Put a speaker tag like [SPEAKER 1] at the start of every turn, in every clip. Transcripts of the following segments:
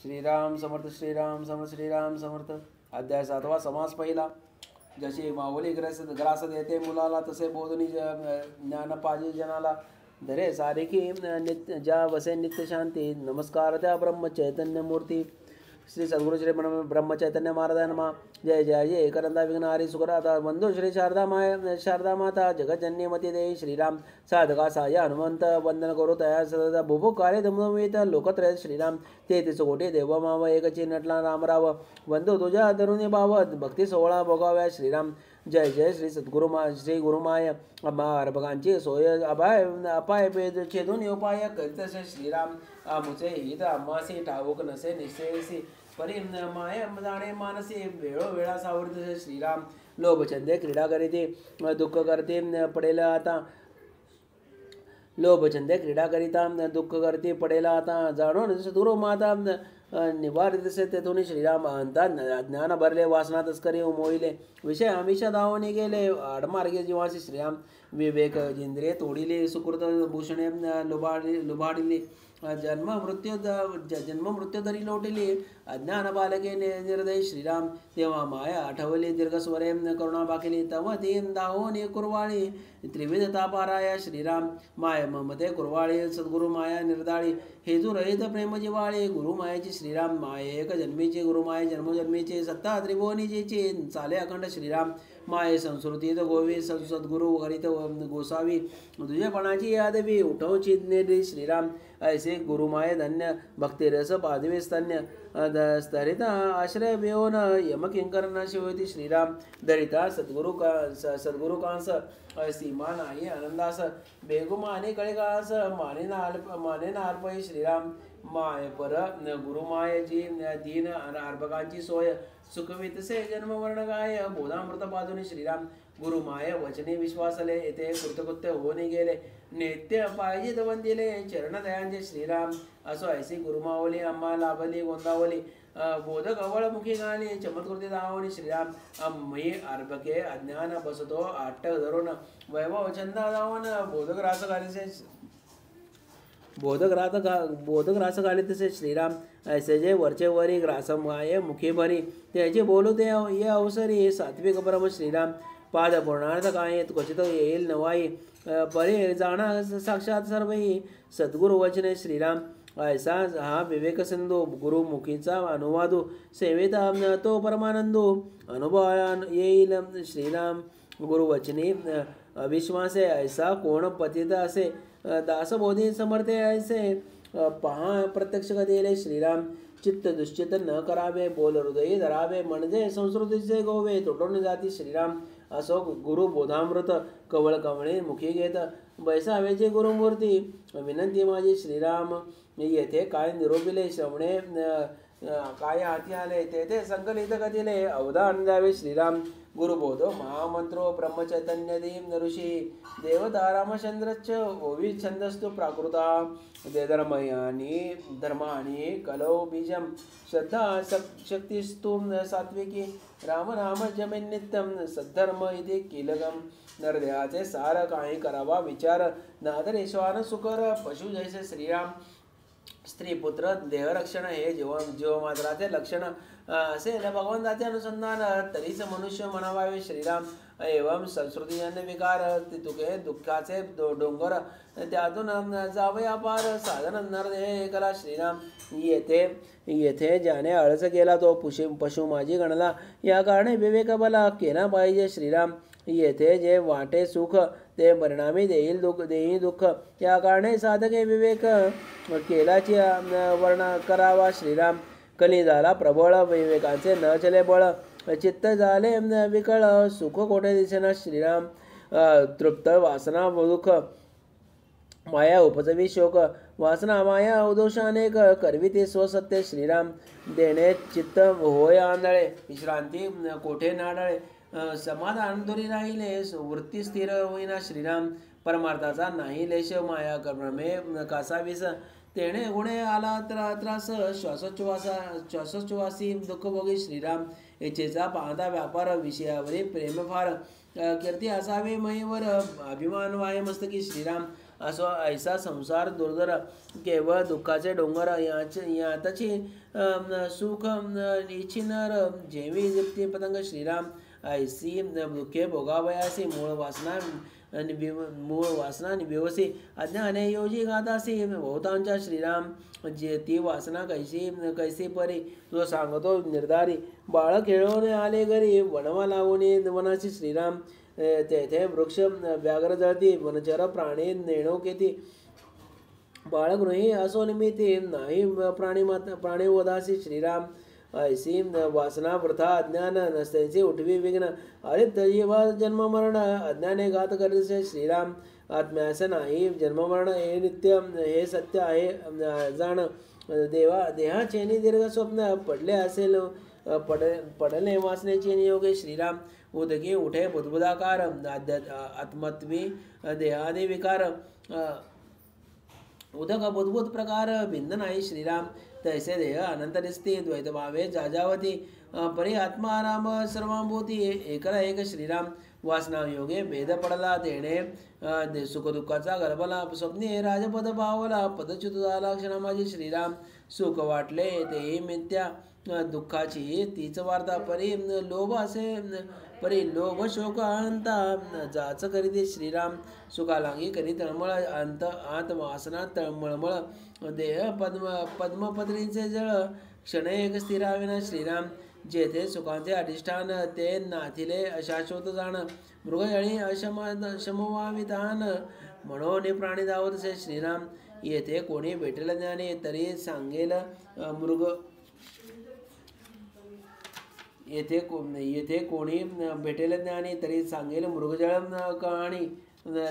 [SPEAKER 1] श्रीराम समर्थ, श्रीराम समर्थ, श्रीराम समर्थ. अध्याय 7वा. समास पहिला. जशी माऊली ग्रास देते मुलाला, तसे बोधनी ज्ञान पाजे जनाला. धरे सारिखी नित्य ज्या वसे नित्य शांती. नमस्कार त्या ब्रह्म चैतन्य मूर्ती. श्री सद्गुरु श्री ब्रह्म चैतन्य महाराज नमा. जय जय जय करंदा विघ्नहारी सुखराता. बंधू श्री शारदा माता जगज्जननी मती देई. श्रीराम साधका साय हनुमंत. वंदन करू तया सदा भुभु कार्य धमधमीत लोकत्रय. श्रीराम 33 कोटी देव माव एकची नटला रामराव. बंधू तुझ्या धरुणी भावत भक्ती सोहळा भोगाव्या. श्रीराम जय जय श्री सद्गुरु श्री गुरुमाय. अर्भकांची सोय अपाय भेद छेदून उपाय करीतसे. श्रीराम मुचे हित आम्हासी ठाऊक नसे निश्चयसी. परी माय जाणे मानसी वेळोवेळा सावरते. श्रीराम लोभचंदे क्रीडा करीते दुःख करते पडेल आता. लोभचंदे क्रीडा करिता दुःख करते पडेल आता. जाणून सद्गुरु माता निवारित से तेथून. श्रीराम अंता ज्ञान भरले वासना तस्करी मोहिले. विषय आमिषा धावणे गेले आडमार्गे जीवासी. श्रीराम विवेक जिंद्रिये तोडिले. सुकृत भूषणे लुबाडिले. जन्म मृत्यू धरी लोटिले. अज्ञान बालके निर्दय. श्रीराम तेव्हा माया आठवली दीर्घस्वरे करुणा बाकिली. तव ती दाहोनी कुरवाळी त्रिविध तापाराया. श्रीराम माय ममते कुरवाळी सद्गुरु माया निर्दाळी. हेजू रहित प्रेम जिवाळी गुरु मायेची. श्रीराम माये एक जन्मीची गुरु माये जन्मोजन्मीची. सत्ता त्रिभुवनीची चाले अखंड. श्रीराम माये संस्कृतीत गोवी सद्गुरु हरित गोसावी. तुझेपणाची यादवी उठवची नेरी. श्रीराम ऐसे गुरुमाये धन्य भक्तिरस पादवी स्तन्य. स्तरिता आश्रय बेओन यमकिंकर न शिवती. श्रीराम दरिता सद्गुरु कांस सीमा नाही आनंदास. बेगुमाने कळिकास माने नाल्पई. श्रीराम माय पर गुरुमाय जी दीन अर्भकांची सोय. सुखवितसे जन्मवर्ण गाय बोधामृत पाजुनी. श्रीराम गुरुमाय वचने विश्वासले. येथे कृतकृत्य होऊन गेले नित्य पाहिजे वंदिले. चरण दयांचे. श्रीराम असो ऐसी गुरुमावली आम्हा लाभली गोंदावली. बोधक अवळ मुखी गाणी चमत्कृती दावणी. श्रीराम आम्ही अर्भके अज्ञान बसतो आट्ट धरून. वैभव छंदा दावण बोधक रास घाली तसे. श्रीराम ऐसे जे वरचे वरी ग्रासम गाये मुखी भरी. त्याचे बोलू ते ये अवसरी. सात्विक परम. श्रीराम पाद पूर्णार्थ काय क्वचित येईल नवाई. परे जाणा साक्षात सर्वही सद्गुरु वचने. श्रीराम ऐसा हा विवेक सिंधू गुरुमुखीचा अनुवादू. सेवेता तो परमानंदू अनुभव येईल. श्रीराम गुरुवचनी अविश्वासे. ऐसा कोण पतित असे दासबोधी समर्थे ऐसे. पहा प्रत्यक्ष कधीले. श्रीराम चित्त दुश्चित न करावे. बोल हृदयी धरावे म्हणजे संस्कृतीचे गोवे तुटून जाती. श्रीराम असो गुरु बोधामृत कवळ कवळे मुखी घेत. बैसावेचे गुरुमूर्ती विनंती माझी. श्रीराम येथे काय निरोपिले श्रवणे काय हाती आले. तेथे संकलित कधीले अवधान द्यावे. श्रीराम गुरुबोध महामंत्रो ब्रह्मचैतन्य देव ऋषी देवता रामचंद्रच ओवी छंदस्तु प्राकृता. दे धर्मानी कलो बीजम श्रद्धा शक्तिस्तु सात्विकी. राम राम जमे नित्यम सद्धर्म इति कीलगम. नरदेहाचे सार काही करावा विचार. नादरेश्वान सुकर पशु जैसे. श्रीराम स्त्री पुत्र देहरक्षण हे जीवमात्राचे लक्षण असे भगवंताचे अनुसंधान. तरीच मनुष्य म्हणावावे. श्रीराम एवं संस्कृतीजन्य विकार तुके दुःखाचे डोंगर त्यातून जावे अपार. साधन नरदेह एकला. श्रीराम येथे ज्याने आळस केला तो पशु माझी गणला. या कारणे विवेक बला केला पाहिजे. श्रीराम येथे जे वाटे सुख ते परिणामी देई दुःख. या कारणे साधके विवेक केलाची वर्ण करावा. श्रीराम कली झाला प्रबळ विवेकाचे न चले बळ. चित्त झाले विकळ सुख कोठे दिसेना. श्रीराम तृप्त वासना दुःख माया उपजवी शोक. वासना माया उदोष अनेक करविते स्वसत्य. श्रीराम देणे चित्त होय आंधळे. विश्रांती कोठे नाडळे. समाधान दुरी राहिले वृत्ती स्थिर होईना. श्रीराम परमार्थाचा नाही लेश. माया भ्रमे कासावीस. तेणे गुणे आला त्रास श्वासोच्छवासी दुःख भोगी. श्रीराम इच्छेचा पाहता व्यापार विषयावरील प्रेम फार. कीर्ती असावे मयीवर अभिमान वाय मस्तकी. श्रीराम असो ऐसा संसार दुर्धर केवळ दुःखाचे डोंगर यातची सुख इच्छिनर जेवी जिप्ती पतंग श्रीराम ऐसी दुःखे भोगावयासी मूळ वासना निबिवसी अज्ञाने योजी गातासी बहुतांच्या श्रीराम जे ती वासना कैसी परी जो सांगतो निर्धारी बाळ खेळून आले घरी वनवा लागून वनाची श्रीराम तेथे वृक्ष व्याघ्र जळती वनचर प्राणी नेणो केती बाळगृही असो निमित्ती नाही प्राणी वदासी श्रीराम ऐसी वासना वृथा अज्ञान नसत्याचे उठवी विघ्न अलिप्त जीवा जन्म मरण अज्ञाने घात करीसे श्रीराम आत्म्यास नाही जन्ममरण हे नित्य हे सत्य आहे जाण देहाचे दीर्घ स्वप्न पडले असेल पडले वासनेचे नियोगे श्रीराम उदकी उठे बुद्बुदाकार आत्मत्वी देहादे विकार उदक बुद्बुद प्रकार भिन्न नाही श्रीराम तैसे देह अनंत दिसते द्वैत भावे जाजावती परी आत्मा राम सर्वांभूती एकला एक श्रीराम वासना योगे भेद पडला देणे सुख दुःखाचा गरबला स्वप्ने राजपद पावला पदच्युत झाला क्षणा माझी श्रीराम सुख वाटले ते मिथ्या दुःखाची तीच वार्ता परी लोभ असे परी लोभ शोक अंता जाच करीते श्रीराम सुखालांगी करी तळमळ अंत आत वासना तळमळमळ देह पद्मपत्रीचे जळ क्षण एक स्थिराविना श्रीराम जेथे सुखांचे अधिष्ठान ते नाथिले अशाश्वत जाण मृगजळी अशमवावितान म्हणून प्राणी धावत असे श्रीराम येथे कोणी भेटेल ज्ञानी तरी सांगेल मृग येथे कोणी भेटेल ज्ञानी तरी सांगेल मृगजळ कहाणी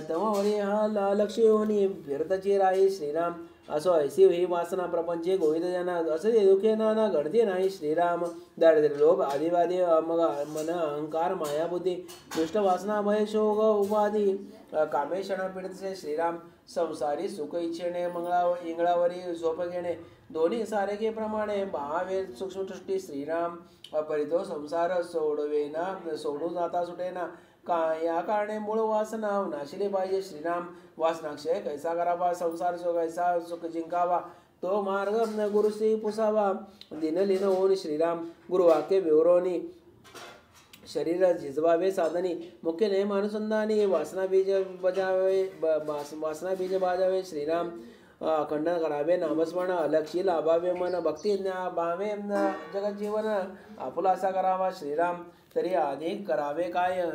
[SPEAKER 1] तमवरी हा लक्ष योनी फिरतची राही श्रीराम असो ऐसी ही वासना प्रपंचे गोविंद जना असे दुखे ना घडते नाही श्रीराम दारिद्र्य लोभ आदिवादी मग मन अहंकार मायाबुद्धी दुष्ट वासना भय शोक उपाधी कामे क्षण पीडित श्रीराम संसारी सुख इच्छेने इंगळावरी झोप घेणे दोन्ही सारखे प्रमाणे भावे सूक्ष्मदृष्टी श्रीराम अपरितो संसार सोडू जाता सुटेना या कारणे मूळ वासना नाशिले पाहिजे श्रीराम वासनाक्षय कैसा करावा संसार कैसा सुख जिंकावा तो मार्ग गुरुश्री पुसावा दिनलीन होऊन श्रीराम गुरुवाक्य विवरोनी शरीर झिजवावे साधनी मुख्य नेमानुसंधानी वासना बीज बाजावे श्रीराम खंडन करावे नामस्मरण अलक्षी लाभावे मन भक्ती भावे जगज्जीवन आपुला असा करावा श्रीराम तरी अधिक करावे काय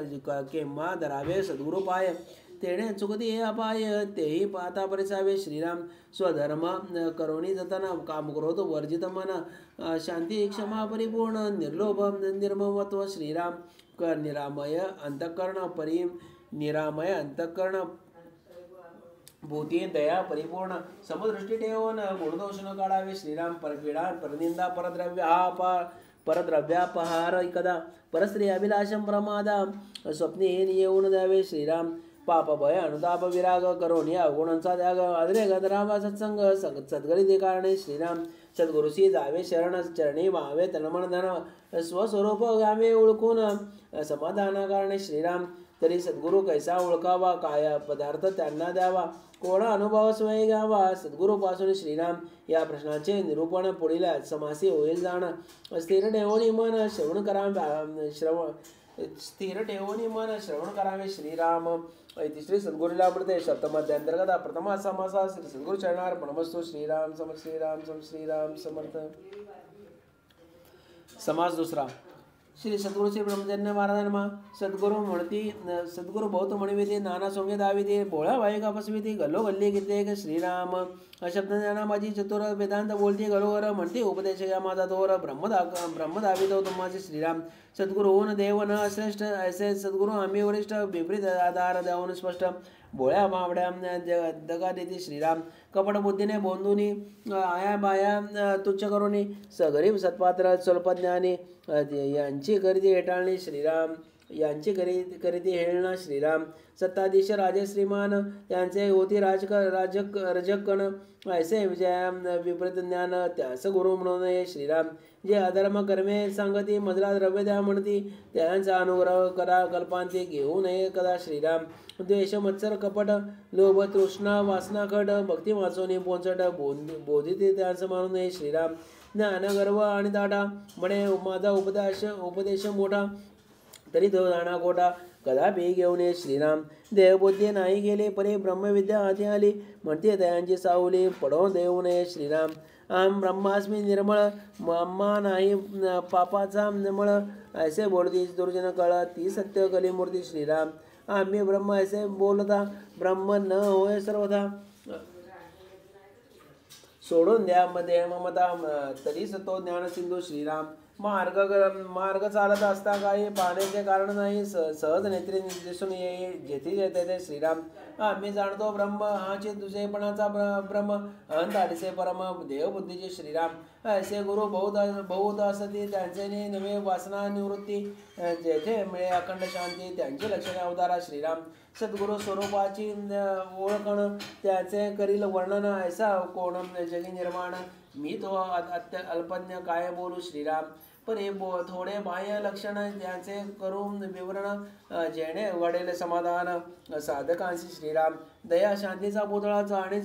[SPEAKER 1] केव्हा धरावे सद्गुरु पाय तेणे चुकती हे अपाय तेही पाहता परिसावे श्रीराम स्वधर्म करोनी जतना काम क्रोध वर्जित मन शांती क्षमा परिपूर्ण निर्लोभ निर्ममत्व श्रीराम निरामय अंतःकरण निरामय अंतःकरण भूती दया परिपूर्ण समदृष्टी ठेवून गुणदोष न काढावे श्रीराम परपीडा परनिंदा परद्रव्यापहार कदा परस्त्री अभिलाषम प्रमादा स्वप्ने येऊन द्यावे श्रीराम पाप भय अनुताप विराग करून या अवगुणांचा त्याग आदरे गदरावा सत्संग सद्गरी कारणे श्रीराम सद्गुरुसी जावे शरण चरणी व्हावे तनमन धन स्वस्वरूप गावे ओळखून समाधाना कारणे श्रीराम तरी सद्गुरु कैसा ओळखावा काय पदार्थ त्यांना द्यावा कोणा अनुभव स्वय घ्यावा सद्गुरूपासून श्रीराम या प्रश्नाचे निरूपण पुढील समासी होईल जाण स्थिर ठेवून मन श्रवण करावे श्रवण करावे श्रीराम श्री सद्गुरूला पडते सप्तमाध्यांतर्गत प्रथमा समासा श्री सद्गुरु चरणार्पणमस्तु श्रीराम श्रीराम समर्थ समास दुसरा श्री सद्गुरु श्री ब्रह्मचर्य महाराजांना सद्गुरु म्हणती सद्गुरु बहुत म्हणविते नाना सोंगे दाविते भोळा वायका फसविते गल्लो गल्ली कित्येक श्रीराम शब्द ज्ञाना माझी चतुर वेदांत बोलती गरोवर म्हणते उपदेश या माझा तोर ब्रह्म दावितो तुम्हाचे श्रीराम सद्गुरु होऊन देव न श्रेष्ठ ऐसे सद्गुरु आम्ही वरिष्ठ विपरीत आधार द्यावून स्पष्ट भोळ्या मावड्या दगा देते श्रीराम कपट बुद्धीने बोंधुनी आया बाया तुच्छ करुनी सगरीब सत्पात्र स्वल्पज्ञानी यांची गर्दी हेटाळणी श्रीराम यांची करीती हेळणा श्रीराम. सत्ताधीश राजे श्रीमान यांचे होती रजकण ऐसे विजया विपरीत ज्ञान त्यास गुरु म्हणून श्रीराम. जे अधर्म कर्मे सांगती मजला द्रव्य द्या म्हणती त्यांचा अनुग्रह करा कल्पांती घेऊ नये कदा श्रीराम. द्वेष मत्सर कपट लोभ तृष्णा वासना खट भक्ती वाचवणे पोचट बोधिते त्यांचं म्हणू नये श्रीराम. ज्ञान गर्व आणि दाटा म्हणे माझा उपदेश मोठा तरी तो जाणा खोटा कदापि घेऊन ये श्रीराम. देवबुद्धी नाही गेले परे ब्रह्मविद्या हाती आली म्हणते त्यांची सावली पडवून देऊ नये श्रीराम. आम ब्रह्मास्मी निर्मळ अम्मा नाही पापाचा मळ ऐसे बोलती दुर्जन कळ ती सत्य कलिमूर्ती श्रीराम. आम्ही ब्रह्म ऐसे बोलता ब्रह्म न होय सर्वथा सोडून द्या मध्ये ममता तरीच तो ज्ञान सिंधू श्रीराम. मार्ग चालत असता काही पाहण्याचे कारण नाही सहज नेत्री दिसून येई जेथे जेथे श्रीराम. आम्ही जाणतो ब्रह्म हाचे दुसरेपणाचा ब्रह्म अहंत आडीचे परम देवबुद्धीचे श्रीराम. ऐसे गुरु बहुत असती त्यांचे नवे वासना निवृत्ती जेथे मिळे अखंड शांती त्यांचे लक्षणे अवतारा श्रीराम. सद्गुरु स्वरूपाची ओळखण त्याचे करील वर्णन ऐसा कोण जगी निर्माण. मी तो अल्पज्ञ काय बोलू श्रीराम. परे थोडे बाह्य लक्षण त्याचे करून विवरण जेणे वडेल समाधान साधकांशी श्रीराम. दया शांतीचा पुतळा जाणे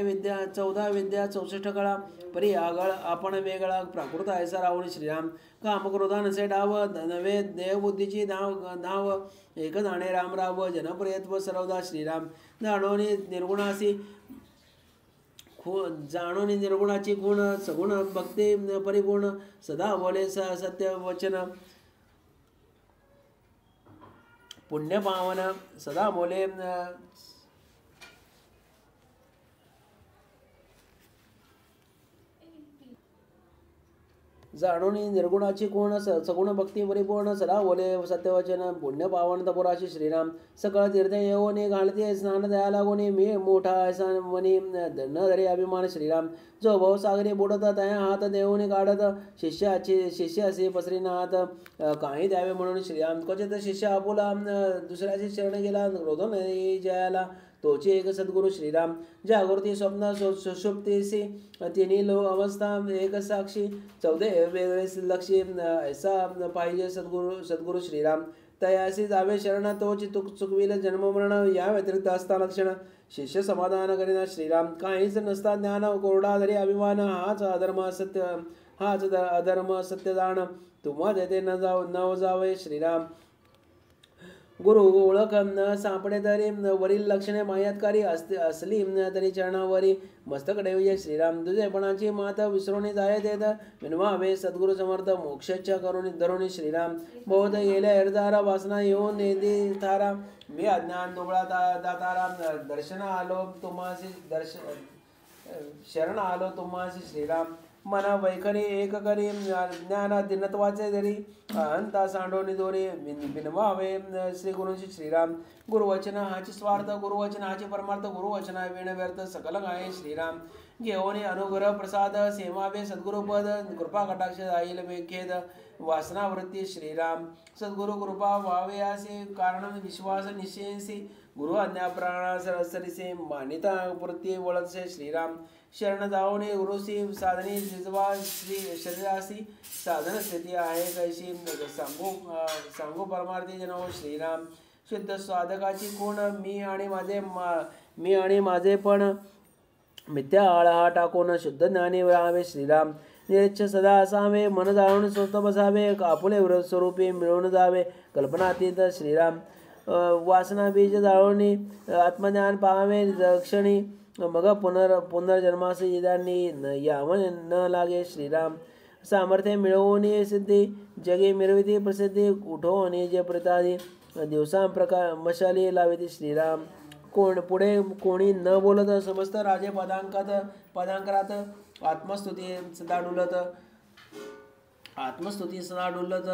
[SPEAKER 1] विद्या 14 विद्या 64 कळा परी आगळ आपण वेगळा प्राकृत ऐसा राहुल श्रीराम. कामक्रोधा नसे डाव नवे देवबुद्धीची धाव एक जाणे रामराव जनप्रियत्व सर्वदा श्रीराम. जाणून निर्गुणाची गुण सगुण भक्ती परिपूर्ण सदा बोले सत्य वचन पुण्य पावन सदा बोले जाणून निर्गुणाची कोण सगुण भक्ती परिपूर्ण सदा बोले सत्यवचन पुण्य पावन तपुराशी श्रीराम. सकळ तीर्थ येऊन घालते स्नान द्या लागून मी मोठा ऐसा मनी न धरे अभिमान श्रीराम. जो भावसागरी बुडत तया हात देऊन काढत शिष्य असे पसरीना हात काही द्यावे म्हणून श्रीराम. क्वचित शिष्य आपुला दुसऱ्याची शरण गेला क्रोधन जयाला तोची एक सद्गुरु श्रीराम. जागृती स्वप्न सुषुप्तीसी तिन्ही लो अवस्था एक साक्षी 14 वेगळे लक्षी ऐसा पाहिजे सद्गुरु श्रीराम. तयासी जावे शरण तोची चुकविल जन्म मरण या व्यतिरिक्त असता लक्षण शिष्य समाधान करीना श्रीराम. काहीच नसता ज्ञान कोरडा धरी अभिमान हाच अधर्म सत्य जाण तुम्हा तेथे न जावे श्रीराम. गुरु ओळख न सापडे तरी वरील लक्षणे मायातकारी असली तरी चरणावरी मस्तक ठेवजे श्रीराम. दुजेपणाची मात विसरून जाय देत विनवावे सद्गुरु समर्थ मोक्षच्या करुणी धरुणी श्रीराम. बहुत गेल्या हरदारा वासना येऊन नेदी थारा मी अज्ञान दुबळा दातारा दर्शन आलो तुम्हासी शरण आलो तुम्हासी श्रीराम. मना वैखरी एक करी ज्ञान दिनत्वाचे जरी अहंता सांडोनी दोरी बिनवावे श्री गुरुची श्रीराम. गुरुवचन हाची स्वार्थ गुरुवचन हाची परमार्थ गुरुवचना विण व्यर्थ सकल गाये श्रीराम. घेऊन अनुग्रह प्रसाद सेवावे सद्गुरुपद कृपा कटाक्ष जाईल खेद वासनावृत्ती श्रीराम. सद्गुरु कृपा व्हावे असे कारण विश्वास निश्चयसी गुरु आज्ञा प्राणासरिसे मानिता वृत्ती वळतसे श्रीराम. शरण जाऊने गुरुसी साधनी जिजवा श्री शरीरासी साधन स्थिती आहे कैशी सांगू परमार्थी जनव श्रीराम. शुद्ध साधकाची कोण मी आणि माझे पण मिथ्या आळा टाकून शुद्ध ज्ञानी राहावे श्रीराम. निरीच्छ सदा असावे मन जाळून स्वस्त बसावे आपुले व्रत स्वरूपी मिळून जावे कल्पनातीत श्रीराम. वासना बीज जाळून आत्मज्ञान पाहावे दक्षिणी मग पुनर्जन्मास इदानी यावन न लागे श्रीराम. सामर्थ्य मिळवून सिद्धी जगे मिरविती प्रसिद्धी उठवून जे प्रतादी दिवसा मशाली लाविती श्रीराम. पुढे कोणी न बोलत समस्त राजे पदांकरात आत्मस्तुती सदा डुलत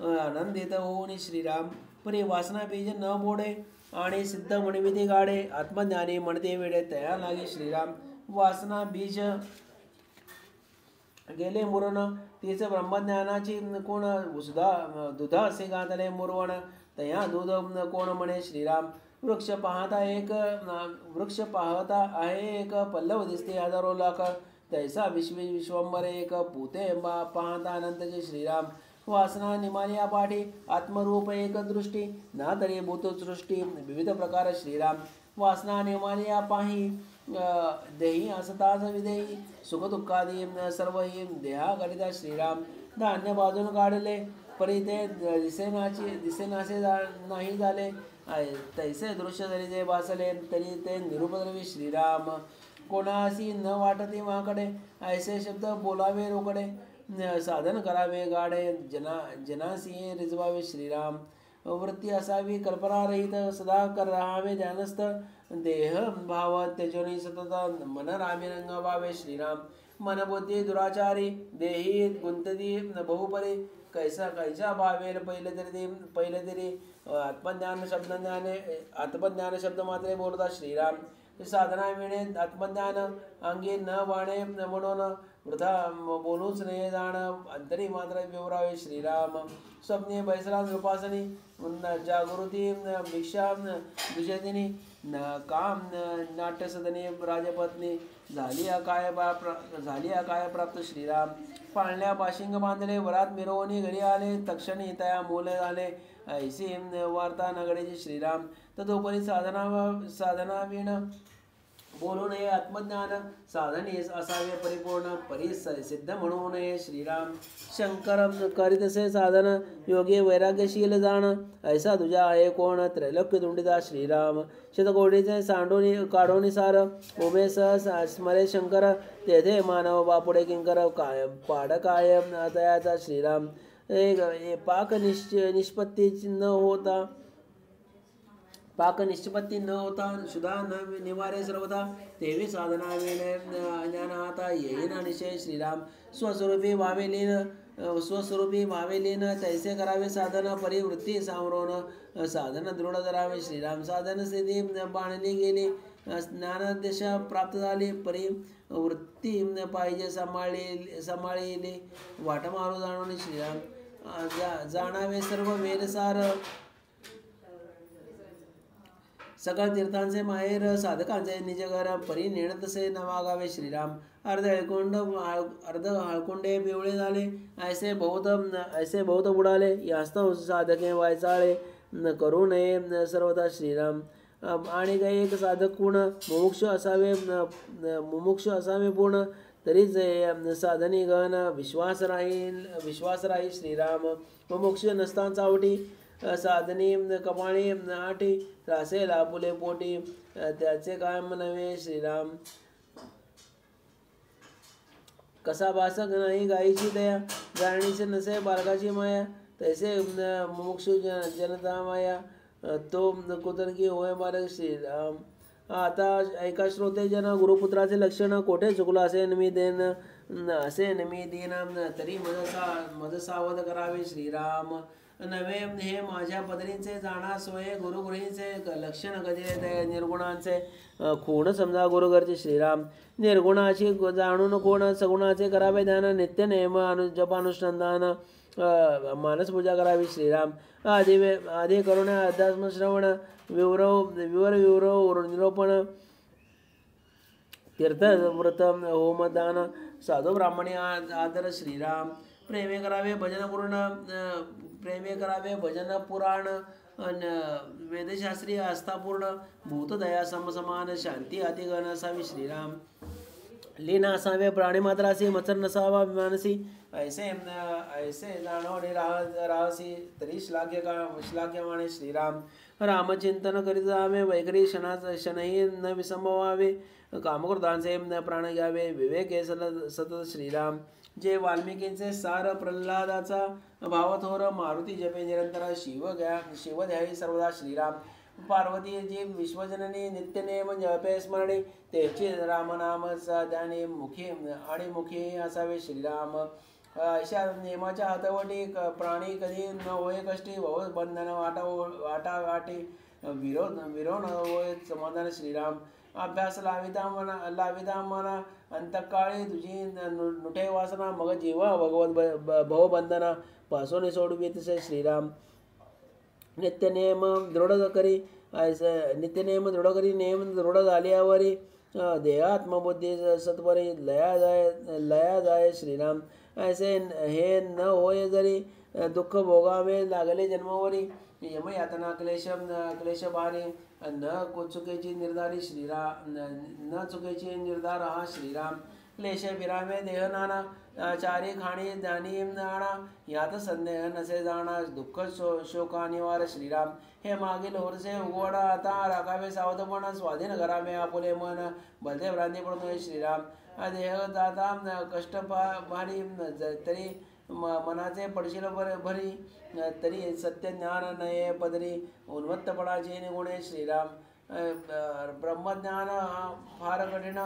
[SPEAKER 1] आनंदित होऊन श्रीराम. परी वासना बीज न बोडे आणि सिद्ध म्हणविती गाडे आत्मज्ञानी म्हणते वेडे तया लागे श्रीराम. वासना बीज गेले मुरण तिचे ब्रह्मज्ञानाची कोण सुधा दुधा असे घातले मुरवण तया दूध कोण म्हणे श्रीराम वृक्ष पाहता आहे एक पल्लव दिसते हजारो लाख तैसा विश्वंभर एक पूते पाहता अनंतचे श्रीराम वासना निमालिया पाठी आत्मरूप एक दृष्टी ना तरी भूत सृष्टी विविध प्रकार श्रीराम वासना निमालिया पाही देही असताच विदेही सुख दुःखादी सर्व ही देहाकरिता श्रीराम धान्य बाजून काढले परी ते दिसेनासे नाही झाले तैसे दृश्य जरी ते भासले तरी ते निरुपद्रवी श्रीराम कोणासी न वाटते माकडे ऐसे शब्द बोलावे रोकडे साधन करावे गाडे जनासी रिजवावे श्रीराम वृत्ती असावी कल्पनारहित सदा राहावे ध्यानस्थ देह भाव त्यजोनी सतत मन रामी रंगवावे श्रीराम मन बुद्धी दुराचारी देही गुंतती बहुपरी कैसा भावेल पहिले तरी आत्मज्ञान शब्द मात्रे बोलता श्रीराम साधना मिळे आत्मज्ञान अंगी न वाणे म्हणून वृथा बोलूच नये जाण अंतरी मात्र विवरावे श्रीराम स्वप्ने बैसला उपासनी जागृती भिक्षा दुषदिनी काम नाट्यसदनी राजपत्नी झाली अकाय प्राप्त श्रीराम पाळण्या पाशिंग बांधले वरात मिरवणी घरी आले तक्षणी तया मूल झाले ऐसी वार्ता नगडेची श्रीराम तदोपरी साधना विण बोलू नये आत्मज्ञान साधने असावे परिपूर्ण सिद्ध म्हणू नये श्रीराम शंकर करीतसे साधन योगी वैराग्यशील जाण ऐसा तुझा आहे कोण त्रैलोक्य तुंडिता श्रीराम शतकोटीचे सांडोनी काढोनी सार उमे स्मरे शंकर तेथे मानव बापुडे किंकर काय पाड काय तयाचा श्रीराम पाक निष्पत्ती न होता सुधा न निवारे सर्वथा तेवी साधना वेळे ज्ञान आता येईन निश्चय श्रीराम स्वस्वरूपी भावे लीन तैसे करावे साधन परिवृत्ती सामरोन साधन दृढ धरावे श्रीराम साधन स्थिती बाणली गेली ज्ञानदशा प्राप्त झाली परिवृत्ती पाहिजे सांभाळली वाट मारू जाणून श्रीराम जाणावे सर्व वेदसार सकळ तीर्थांचे माहेर साधकांचे निजघर परी नेणतसे नवागावे श्रीराम अर्ध हळकुंडे पिवळे झाले ऐसे बहुत बुडाले यास्तव साधके वायचाळे करू नये सर्वथा श्रीराम आणि काही एक साधक गुण मुमुक्ष असावे पूर्ण तरीच साधनी गण विश्वास राहील श्रीराम मुमुक्ष नसताना चावटी साधनी कपाळी आठी त्रासे लापुले पोटी त्याचे काय नव्हे श्रीराम कसा भासक नाही गायीची दया जाणीचे नसे बालकाची माया तैसे मुमुक्षु जनता माया तो कुतर्की होय बालक श्रीराम आता ऐका श्रोते जन गुरुपुत्राचे लक्षण कोठे चुकलं असे नमी देन तरी मज सावध करावे श्रीराम नवे हे माझ्या पदरींचे जाणा सोय गुरुगृहींचे लक्षण कधी निर्गुणांचे खूण समजा गुरुगरचे श्रीराम निर्गुणाची जाणून कोण सगुणाचे करावे ध्यान नित्य नेम जपानुष्ठान मानस पूजा करावी श्रीराम आधी करुण अध्यात्म श्रवण विवर निरोपण तीर्थ व्रत होमदान साधू ब्राह्मणी आदर श्रीराम प्रेमे करावे भजन पुराण वेदशास्त्रीय आस्थापूर्ण भूतदया समसमान शांती अतिगण असावी श्रीराम लीन असावे प्राणी मात्रासी मत्सर नसावा मानसी ऐसे जाणवणे राहसी तरी श्लाघ्यमाने श्रीराम रामचिंतन करीत जावे वैखरी क्षणही न विसंभवावे कामक्रोधांचे प्राण घ्यावे विवेके सतत श्रीराम जे वाल्मिकींचे सार प्रल्हादाचा भावथोर मारुती जपे निरंतर शिव द्यावी सर्वदा श्रीराम पार्वती जी विश्वजननी नित्यनेम जपे स्मरणे त्याचे रामनाम त्याने मुखी असावे श्रीराम अशा नेमाच्या हातवटी प्राणी कधी न होय कष्टी बंधन वाटी विरोध होय समाधान श्रीराम अभ्यास लाविता मना अंतकाळी तुझी नुठे वासना मग जीवा भगवत भवबंधना पासून सोडवी तसे श्रीराम नित्यनेम दृढ करी नित्यनेम दृढ करी नेम दृढ झाल्यावरी देहात्मबुद्धी सत्वरी लया जाय श्रीराम ऐसे हे न होय जरी दुःख भोगावे लागले जन्मावरी यमयातना क्लेश भारी न चुकीची निर्धारी श्रीराम न चुकीची निर्धार हा श्रीराम क्लेश विरामे देह नाना चारी खाणी ज्ञानी नाणा यात संदेह नसे जाणा दुःख शोका निवार श्रीराम हे मागील वर्षे उघड आता राखावे सावधपण स्वाधीन करावे आपुले मन भलते भ्रांती पडतो श्रीराम देह दाता कष्ट भारी तरी मनाचे पडशील भरी तरी सत्य ज्ञान नये पदरी उन्मत्तपणाचे निगुणे श्रीराम ब्रह्मज्ञान फार कठीण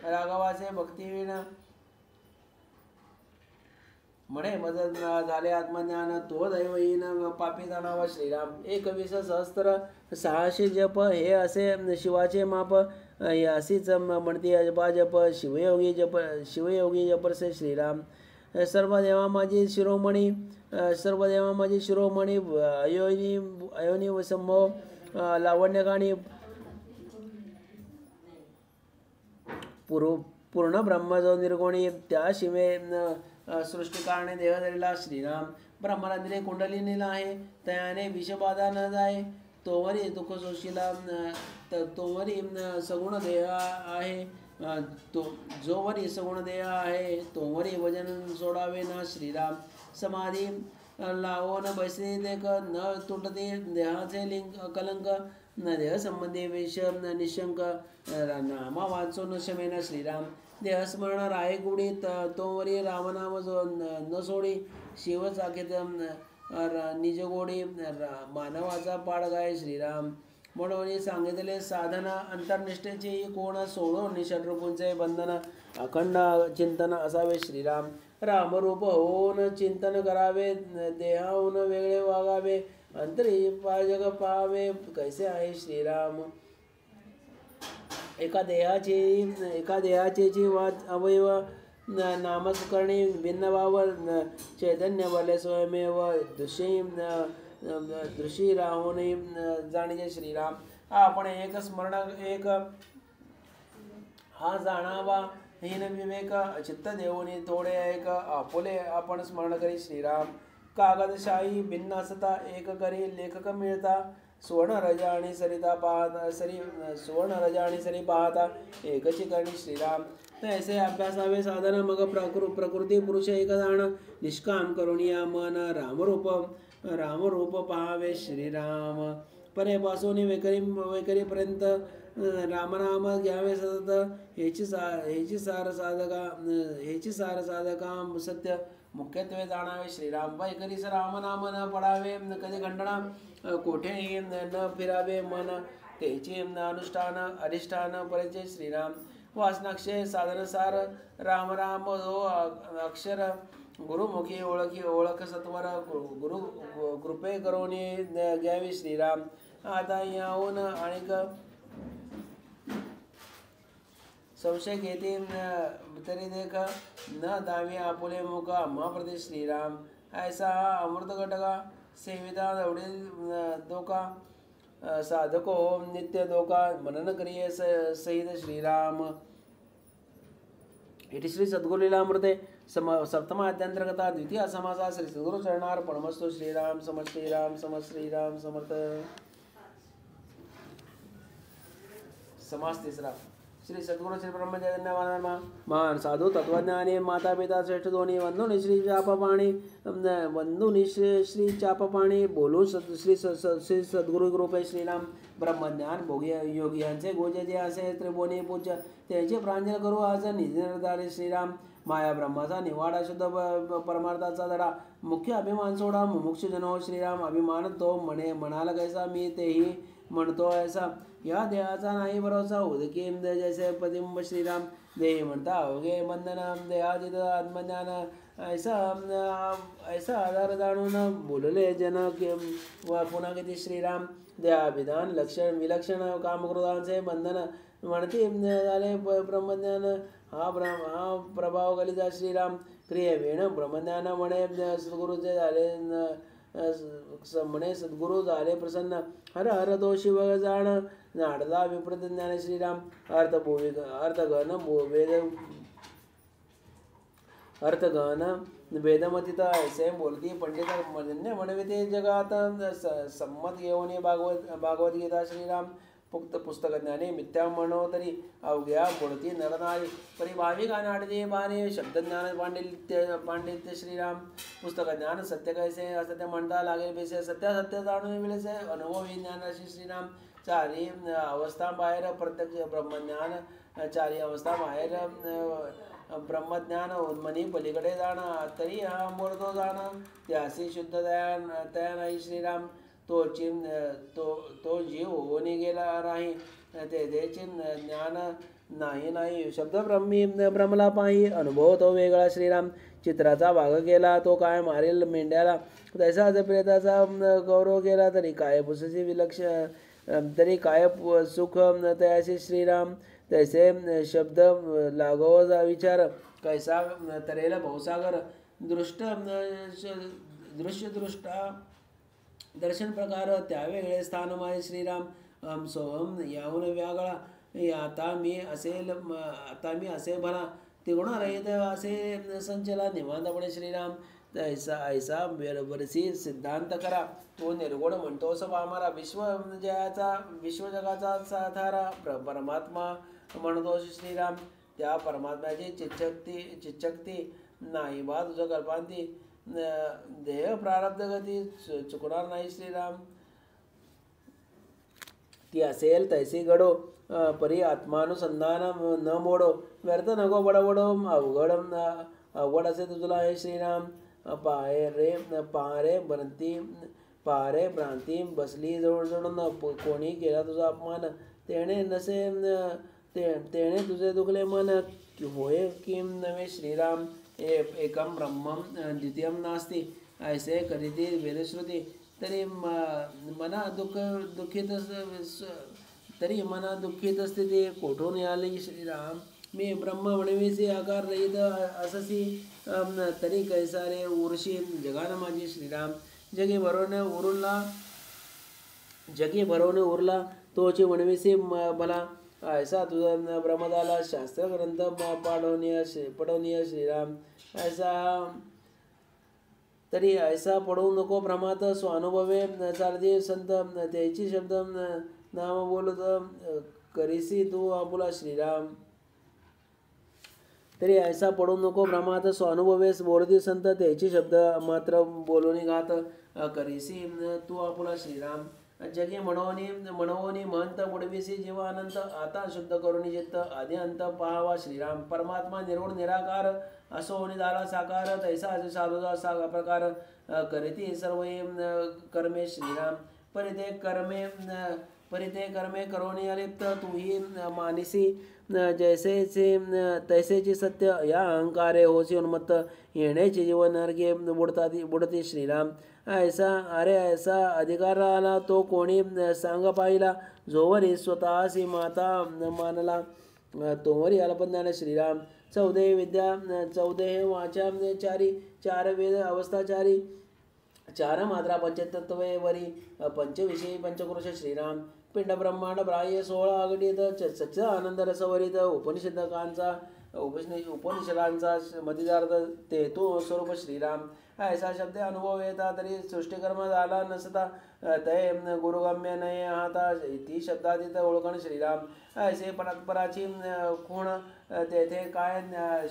[SPEAKER 1] राघवाचे भक्तिविण म्हणे मदत झाले आत्मज्ञान तो दैवहीन पापी जाणावा श्रीराम 21 सहस्त्र 600 जप हे असे शिवाचे माप अशीच म्हणते अजपा जप शिवयोगी जपरसे श्रीराम सर्व देवा माझी शिरोमणी अयोनी संभव लावण्यकाणी पूर्ण ब्रह्म जो निर्गुणी त्या शिवे सृष्टिकारणे देह धरला श्रीराम ब्रह्मरंध्रे कुंडलिनीला आहे त्याने विषबाधा न जाय तोवरी दुःख सोशीला तोवरी सगुण देह आहे जोवरी सगुण देह आहे तोवरी वजन सोडावे ना श्रीराम समाधी लावून बसले देख न तुटते देहाचे कलंक न देह संबंधी विष निशंक नामा वाचून शमेन श्रीराम देहस्मरण राहे गुढी तोवरी रामनाम न सोडी शिव चाकित निजगोडी मानवाचा पाड गाय श्रीराम म्हणून सांगितले साधना अंतर्निष्ठेची कोण सोडून निषडरूपूंचे बंधन अखंड चिंतन असावे श्रीराम रामरूप होऊन चिंतन करावे देहाहून वेगळे वागावे अंतरी जग पाहावे कैसे आहे श्रीराम एका देहाचे वाच अवयव नामस्करणी भिन्न भाव चैतन्य बले स्वयमेव दृशी राहून जाणीजे श्रीराम आपण एक स्मरण एक हा जाणावा हीन विवेक चित्त देऊनी थोडे एक आपुले आपण स्मरण करी श्रीराम कागदशाही भिन्न असता एक करी लेखक मिळता सुवर्ण रजा आणि सरिता पाहता सुवर्ण रजा आणि सरी पाहता एकची करणी श्रीराम तैसे अभ्यासावे साधन मग प्रकृती पुरुष एक जाण निष्काम करुणिया मन रामरूप पहावे श्रीराम परेपासून वैखरीपर्यंत रामनाम घ्यावे सतत हेची सार साधका सत्य मुख्यत्वे जाणावे श्रीराम वैखरीस रामनाम न पडावे कधी खंडना कोठेही न फिरावे मन तेचे अनुष्ठान अधिष्ठान परिचय श्रीराम वासनाक्षय साधनसार राम जो अक्षर गुरुमुखी ओळख सत्वर गुरु कृपे करोनी घ्यावी श्रीराम आता याहून अनेक संशय घेते तरी देख न दावी आपुले मुख आम्हा प्रति श्रीराम ऐसा अमृत घटका सेविता दवडील दोका साधको होम नित्य दोका मनन क्रिये सहित श्रीराम इति श्री सद्गुरुलीलामृते सप्तमा अध्यायांतर्गता द्वितीय समासा श्री सद्गुरु चरणार्पणमस्तु श्रीराम समर्थ श्रीराम समर्थ श्रीराम समर्थ समास तिसरा श्री सद्गुरु श्री ब्रह्मचर्य महान साधु तत्वज्ञानी माता पिता श्रेष्ठ दोन्ही वंदुनी श्री चापपाणी वंदुनी श्री चापपाणी बोलू श्री सद्गुरु रूपे श्रीराम ब्रह्मज्ञान भोगी योगी यांचे गोजे जे असे त्रिभुवनी पूज्य त्यांचे प्रांजल करू आज निधीनदारी श्रीराम माया ब्रह्माचा निवाडा शुद्ध परमार्थाचा धडा मुख्य अभिमान सोडा मुमुक्ष जनो श्रीराम अभिमान तो म्हणाला कैसा मी तेही म्हणतो ऐसा या देहाचा नाही भरोसा उदकी जैसे प्रतिबिंब श्रीराम देही म्हणता अवघे बंधन देहातीत आत्मज्ञान ऐसा आधार जाणून बोलले जन पुन्हा किती श्रीराम देहाभिधान लक्षण विलक्षण कामक्रोधांचे बंधन म्हणते झाले ब्रह्मज्ञान हा प्रभाव कलिता श्रीराम क्रियेवेण ब्रह्मज्ञान म्हणे सद्गुरूचे झाले म्हणे सद्गुरू झाले प्रसन्न हर हर तो शिव जाण नाडला विप्रत ज्ञान श्रीराम अर्थगण वेद अर्थगण वेदमतीत ऐसे बोलती पंडित म्हणवे ते जगात संमत घेऊन भागवद्गीता श्रीराम पुस्तक ज्ञाने मिथ्या म्हणो तरी अवघ्या बोलती नरनारी परिभाविक अनाडते बाणे शब्दज्ञान पांडित्य श्रीराम पुस्तक ज्ञान सत्य कैसे असत्य म्हणता लागेल बेसे सत्य जाणून मिळेसे अनुभवी ज्ञान अशी श्रीराम चारी अवस्था बाहेर प्रत्यक्ष ब्रह्मज्ञान चारी अवस्था बाहेर ब्रह्मज्ञान उन्मनी पलीकडे जाणं तरी हा बोलतो जाणं त्यासी शुद्ध तया नाही श्रीराम तो जीव होऊन गेला नाही त्याचे ज्ञान नाही शब्द ब्रह्मला पाही अनुभव तो वेगळा श्रीराम चित्राचा भाग केला तो काय मारेल मेंढ्याला तैसा प्रेताचा गौरव केला तरी काय पुसची विलक्ष तरी काय सुख तयाशी श्रीराम तैसे शब्द लागोजा विचार कैसा तरेल भवसागर दृष्टा दर्शन प्रकार त्यावेगळे स्थान माय श्रीराम सोहम याहून व्यागळा आता मी असे भला तिगुण रहित असे संचला निवांतपणे श्रीराम ऐसा बरसी सिद्धांत करा तो निर्गुण म्हणतोस आम्हाला विश्वजगाचा साधारा परमात्मा म्हणतोस श्रीराम त्या परमात्म्याची चिच्चक्ती नाही बा तुझं कल्पांती देह प्रारब्ध गती चुकणार नाही श्रीराम ती असेल तैसी घडो परी आत्मानुसंधान न मोडो व्यर्थ नको बडबडो अवघड असे तुझला हे श्रीराम पारे भ्रांती बसली जवळ कोणी केला तुझा अपमान तेणे तुझे दुखले मन होय किम नवे श्रीराम एकम ब्रह्मम द्वितीयम नास्ति ऐसे करीती वेदश्रुती तरी मना दुःखित स्थिती कोठून आली श्रीराम मी ब्रह्म म्हणवीसी आकार रहित अससी तरी कैसारे उर्शी जगान माझी श्रीराम जगी भरवणे उरला तोची म्हणवीसी भला ऐसा तुझा ब्रह्मदाला शास्त्र ग्रंथ पडवणीय श्रीराम ऐसा तरी ऐसा पडवू नको भ्रमात स्वानुभवे चालते संत त्याची शब्द नाम बोलत करीसी तू आपुला श्रीराम तरी ऐसा पडू नको भ्रमात स्वानुभवेस बोलती संत त्याची शब्द मात्र बोलून घात करीसी तू आपुला श्रीराम जगे म्हणवणी महंत बुडविसी जीव अनंत आता शुद्ध करुणी चित्त आधी अंत पाहावा श्रीराम परमात्मा निर्गुण निराकार असो निदाला साकार तैसा असे साधूचा सा प्रकार करीती सर्व कर्मे श्रीराम परिते कर्मे करोणी अलिप्त तूही मानिसी तैसेची सत्य या अहंकारे होसी उन्मत्त येण्याची जीवन नरके बुडती श्रीराम ऐसा अधिकार आला तो कोणी सांग पाहिला जोवरी स्वतःसी माता मानला तोवरी अल्पज्ञान श्रीराम चौदे वाचा चार वेद अवस्थाचारी चार मात्रा पंचतत्वे वरी पंचविषयी पंचक्रोश श्रीराम पिंड ब्रह्मांड ब्राह्य 16 अगणित सच्च आनंद रसवरित उपनिषदांचा मतिदार्थ ते तो स्वरूप श्रीराम ऐसा शब्द अनुभव येता तरी सृष्टिकर्म झाला नसता तय गुरुगम्य नये हाता ती शब्दातीत ओळखण श्रीराम ऐसे परस्पराची खूण तेथे काय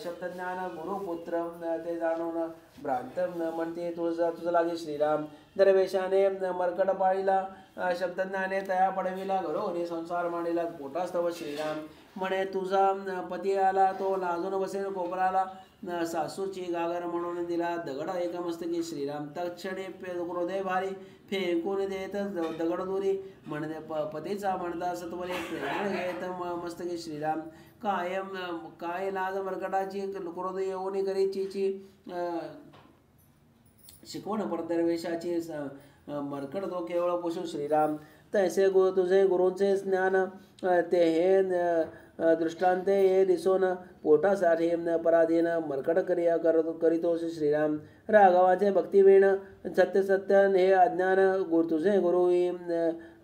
[SPEAKER 1] शब्दज्ञान गुरुपुत्र ते जाणून भ्रांत म्हणते तुझं लागे श्रीराम दरवेशाने मरकट पाळीला शब्दज्ञाने तया पडविला घरोघरी संसार मांडिला पोटास्तव श्रीराम म्हणे तुझा पती आला तो लाजून बसेल कोपराला सासूची गागर म्हणून दिला दगड एका मस्तकी श्रीराम तक्षणे हृदय भारी फेकून देत दगड दुरी म्हणते पतीचा म्हणता सत्वरे प्रेरण घेत मस्तकी श्रीराम काय लाज मरकटाची क्रोध येऊन करीची शिकवण परदर्वेशाची मरकट तो केवळ पोषू श्रीराम तैसे तुझे गुरूंचे ज्ञान ते हे दृष्टांते ये दिसून पोटासाठी पराधीन मरकट क्रिया करीतोस श्रीराम. राघवाचे भक्तिवीण सत्य सत्य हे अज्ञान तुझे गुरु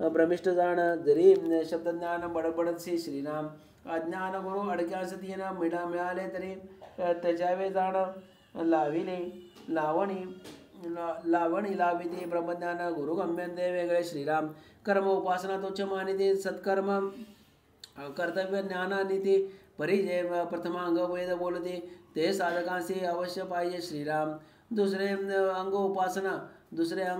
[SPEAKER 1] भ्रमिष्ट जाण. जरी शब्दज्ञान बडबडतशी श्रीराम. अज्ञान गुरु अडक्यास तीन मिळाले तरी त्याच्यावे जाण. लावणी लाविते ब्रह्मज्ञान गुरु गम्यंते वेगळे श्रीराम. कर्म उपासना तुच्छ मानिते सत्कर्म कर्तव्य ज्ञानानिती परिजय प्रथमांग वेद बोलते ते साधकांशी अवश्य पाहिजे श्रीराम. दुसरे अंग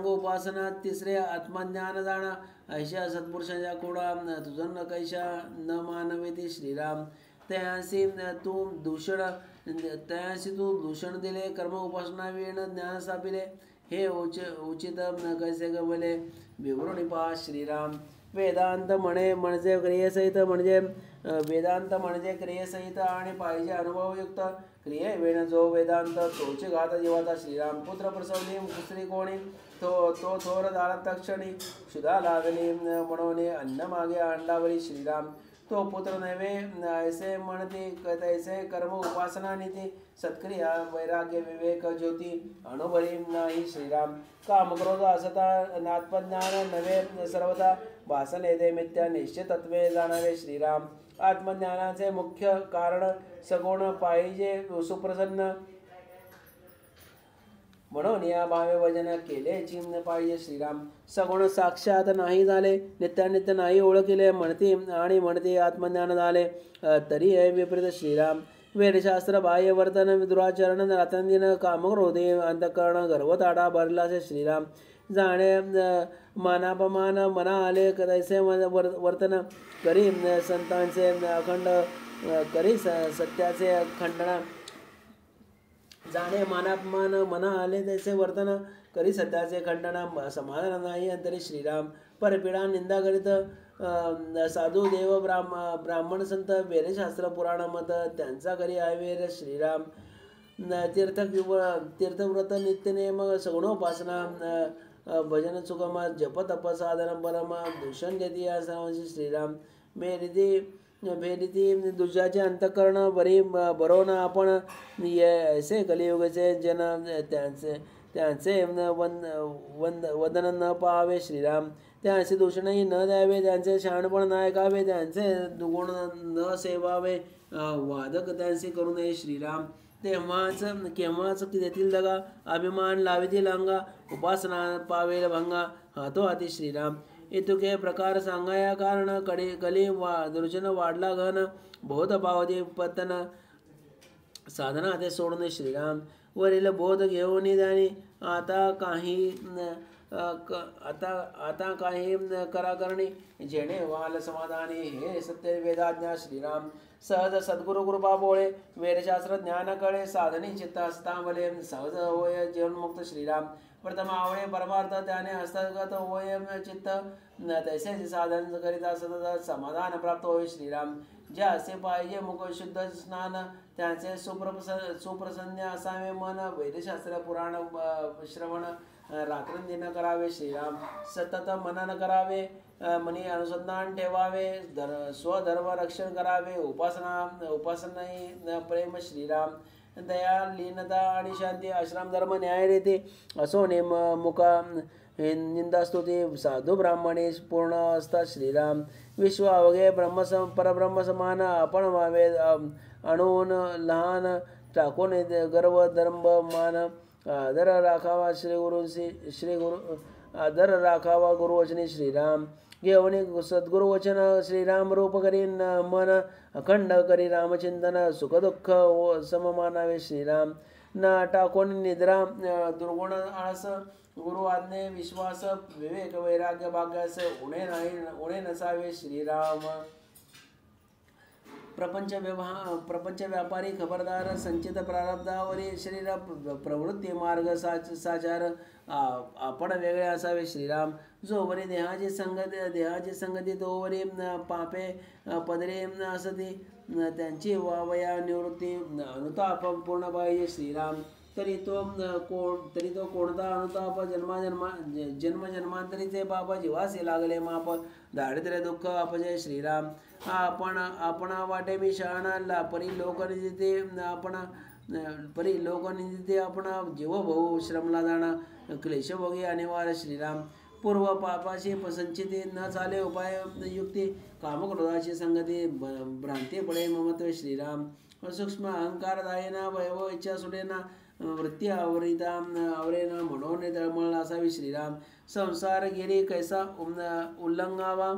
[SPEAKER 1] उपासना तिसरे आत्मज्ञान जाणा. ऐशा सत्पुरुषांच्या कोडा तुझन कैशा न मानवेती श्रीराम. त्याशी तू दूषण दिले कर्म उपासना वेण ज्ञान स्थापिले. हे उचित कैसे गवले विवरणी पहा श्रीराम. वेदांत म्हणजे क्रियेसहित क्रियेसहित आणि पाहिजे अनुभवयुक्त क्रिये वेण जो वेदांत तोचे घात जीवाचा श्रीराम. पुत्र प्रसवली दुसरी कोणी तो थोर दारात तक्षणी क्षुधा लागली म्हणून अन्न मागे अंडावरी श्रीराम. तो पुत्र नव्हे ऐसे म्हणते तैसे कर्म उपासना नीती सत्क्रिया वैराग्य विवेक ज्योती अनुभरी नाही श्रीराम. कामक्रोध असता आत्मज्ञान नव्हे सर्वथा भासन येते मिथ्या निश्चित तत्वे जाणारे श्रीराम. आत्मज्ञानाचे मुख्य कारण सगुण पाहिजे सुप्रसन्न म्हणून या भावे वजन केले चिन्ह पाहिजे श्रीराम. सगुण साक्षात नाही झाले नित्यानित्य नाही ओळखले म्हणते आत्मज्ञान झाले तरी हे विपरीत श्रीराम. वेदशास्त्र बाह्य वर्तन दुराचरण रात्रंदिन कामक्रोधे अंतःकरण गर्वताडा भरला से श्रीराम. जाणे मानापमान मना आले तैसे वर्तन करी संतांचे अखंड करी सत्याचे खंडना. जाणे मानापमान मना आले तैसे वर्तन करी सत्याचे खंडना समाधान नाही अंतरी श्रीराम. परपीडा निंदा करीत साधू देव ब्राह्मण संत वेदशास्त्र पुराण मत त्यांचा करी आवेर श्रीराम. तीर्थव्रत नित्यनेम सगुणोपासना भजन सुगम जप तप साधन परम दूषण देती या सर्वांशी श्रीराम. भेदिती दुजाचे अंतकरण बरी बरोन आपण ऐसे कलियुगाचे जन त्यांचे वदन न पाहावे श्रीराम. त्यांचे दूषणही न द्यावे त्यांचे शहाणपण न ऐकावे त्यांचे दुगुण न सेवावे वादक त्यांचे करू नये श्रीराम. केव्हाच देतील दगा अभिमान लावितील अंगा उपासना पावेल भंगा हातोहाती श्रीराम. इतुके प्रकार सांगाया कारण कली दुर्जन वाढला घन बहुत पावती पतन साधना ते सोडणे श्रीराम. वरील बोध घेऊन त्याने आता काही करा करणे जेणे वाल समाधानी हे सत्य वेदाज्ञा श्रीराम. सहज सद्गुरु कृपा बोळे वेदशास्त्र ज्ञान कळे साधनी चित्त हस्तांबले सहज होय जीवनमुक्त श्रीराम. प्रथम आवळे परमार्थ त्याने हस्तगत होय चित्त तैसे साधन करिता सतत समाधान प्राप्त होय श्रीराम. ज्या असे पाहिजे मुख शुद्ध स्नान त्यांचे सुप्रसन्न असावे मन. वेदशास्त्र पुराण श्रवण रात्रंदिन करावे श्रीराम. सतत मनन करावे मनी अनुसंधान ठेवावे स्वधर्म रक्षण करावे उपासनाही प्रेम श्रीराम. दया लीनता आणि शांती आश्रम धर्म न्याय रीती असो नेम मुका निंदास्तुती साधू ब्राह्मणे पूर्ण असतात श्रीराम. विश्व अवघे परब्रह्म समान आपण व्हावे अणून लहान टाकून गर्व धर्म मान. आदर राखावा आदर राखावा गुरुवचनी श्रीराम. घेऊन सद्गुरु वचन श्रीराम रूप करी मन अखंड करी रामचिंतन सुख दुःख सम मानावे श्रीराम. न टाकून निद्रा दुर्गुण आळस गुरु आज्ञे विश्वास विवेक वैराग्य भाग्यास उणे नसावे श्रीराम. प्रपंच व्यापारी खबरदार संचित प्रारब्धावरी शरीर प्रवृत्ती मार्ग साचार आपण वेगळे असावे श्रीराम. जोवरी देहाची संगती तोवरी पापे पदरे असती त्यांची वावया निवृत्ती अनुताप पूर्ण पाहिजे श्रीराम. तरी तो कोणता अनुताप जन्मजन्मांतरीचे पाप जीवासी लागले माप दारिद्र्य दुःख अपजय श्रीराम आपणा वाटे मी शहाणा परी लोकनिंदिते आपणा जीव भाऊ श्रमला जाणा क्लेश भोगी अनिवार्य श्रीराम पूर्व पापाशी संचिती न चाले उपाय युक्ती कामक्रोधाची संगती भ्रांती पडे ममत्व श्रीराम सूक्ष्म अहंकार दायना वैभव इच्छा सुटेना वृत्ती आवरेना म्हणून तळमळ असावी श्रीराम संसार गिरी कैसा उल्लंघावा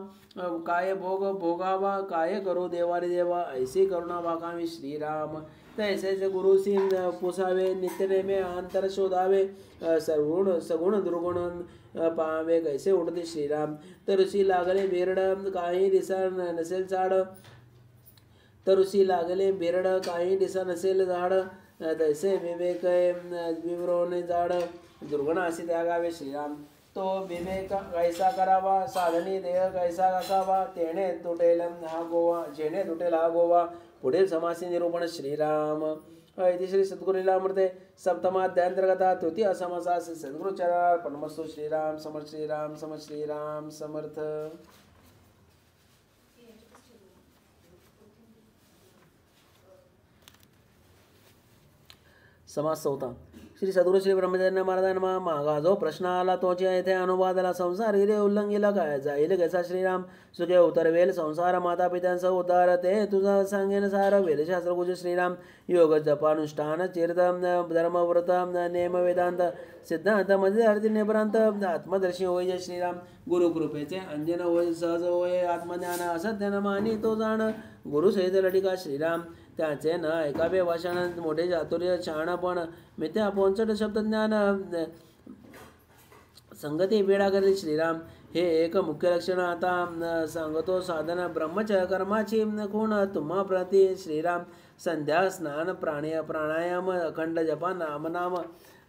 [SPEAKER 1] काय भोगावा काय करू देवारी देवा ऐसी करुणा वाकावी श्रीराम तैसेच गुरुसी पुसावे नित्यनेमे अंतर शोधावे सगुण दुर्गुण पाहावे कैसे उठते श्रीराम तरुसी लागले बेरड काही दिसा नसेल झाड तरुसी लागले बेरड काही दिसा नसेल झाड तैसे विवेक विवरोने झाड दुर्गुण असे त्यागावे श्रीराम तो विवेक कैसा करावा साधनी देह कैसा असावा जेणे तुटेल हा गोवा पुढील समासी निरूपण श्रीराम इति श्री सद्गुरु लीलामृते सप्तमाध्यायांतर्गता तृतीय समासा श्री सद्गुरु चरण परमस्तु श्रीराम समर्थ श्रीराम समर्थ श्रीराम समर्थ समास चौथा श्री सद्गुरु श्री ब्रह्मचर्य महाराजांना मागा जो प्रश्न आला तोच्या येथे अनुवादाला संसार गिरे उल्लंघिला काय जाईल कैसा श्रीराम सुखे उतरवेल संसार माता पित्यांसह उद्धार ते तुझा सांगेन सार वेदशास्त्र गुज श्रीराम योग जपानुष्ठान तीर्थ धर्मव्रत नेम वेदांत सिद्धांत मध्ये अर्थ निभ्रांत आत्मदर्शी होय जय श्रीराम गुरुकृपेचे अंजन होय सहज होय आत्मज्ञान असत्यान मानी तो जाण गुरु सहित लटिका श्रीराम त्याचे न ऐकावे भाषण मोठे चातुर्य शहाणपण मिथ्या पोंचट शब्द ज्ञान संगती वेळा करेल श्रीराम हे एक मुख्य लक्षण आता सांगतो साधन ब्रह्मचर्य कर्माची खूण तुम्हा प्रती श्रीराम संध्या स्नान प्राणायाम अखंड जपा नाम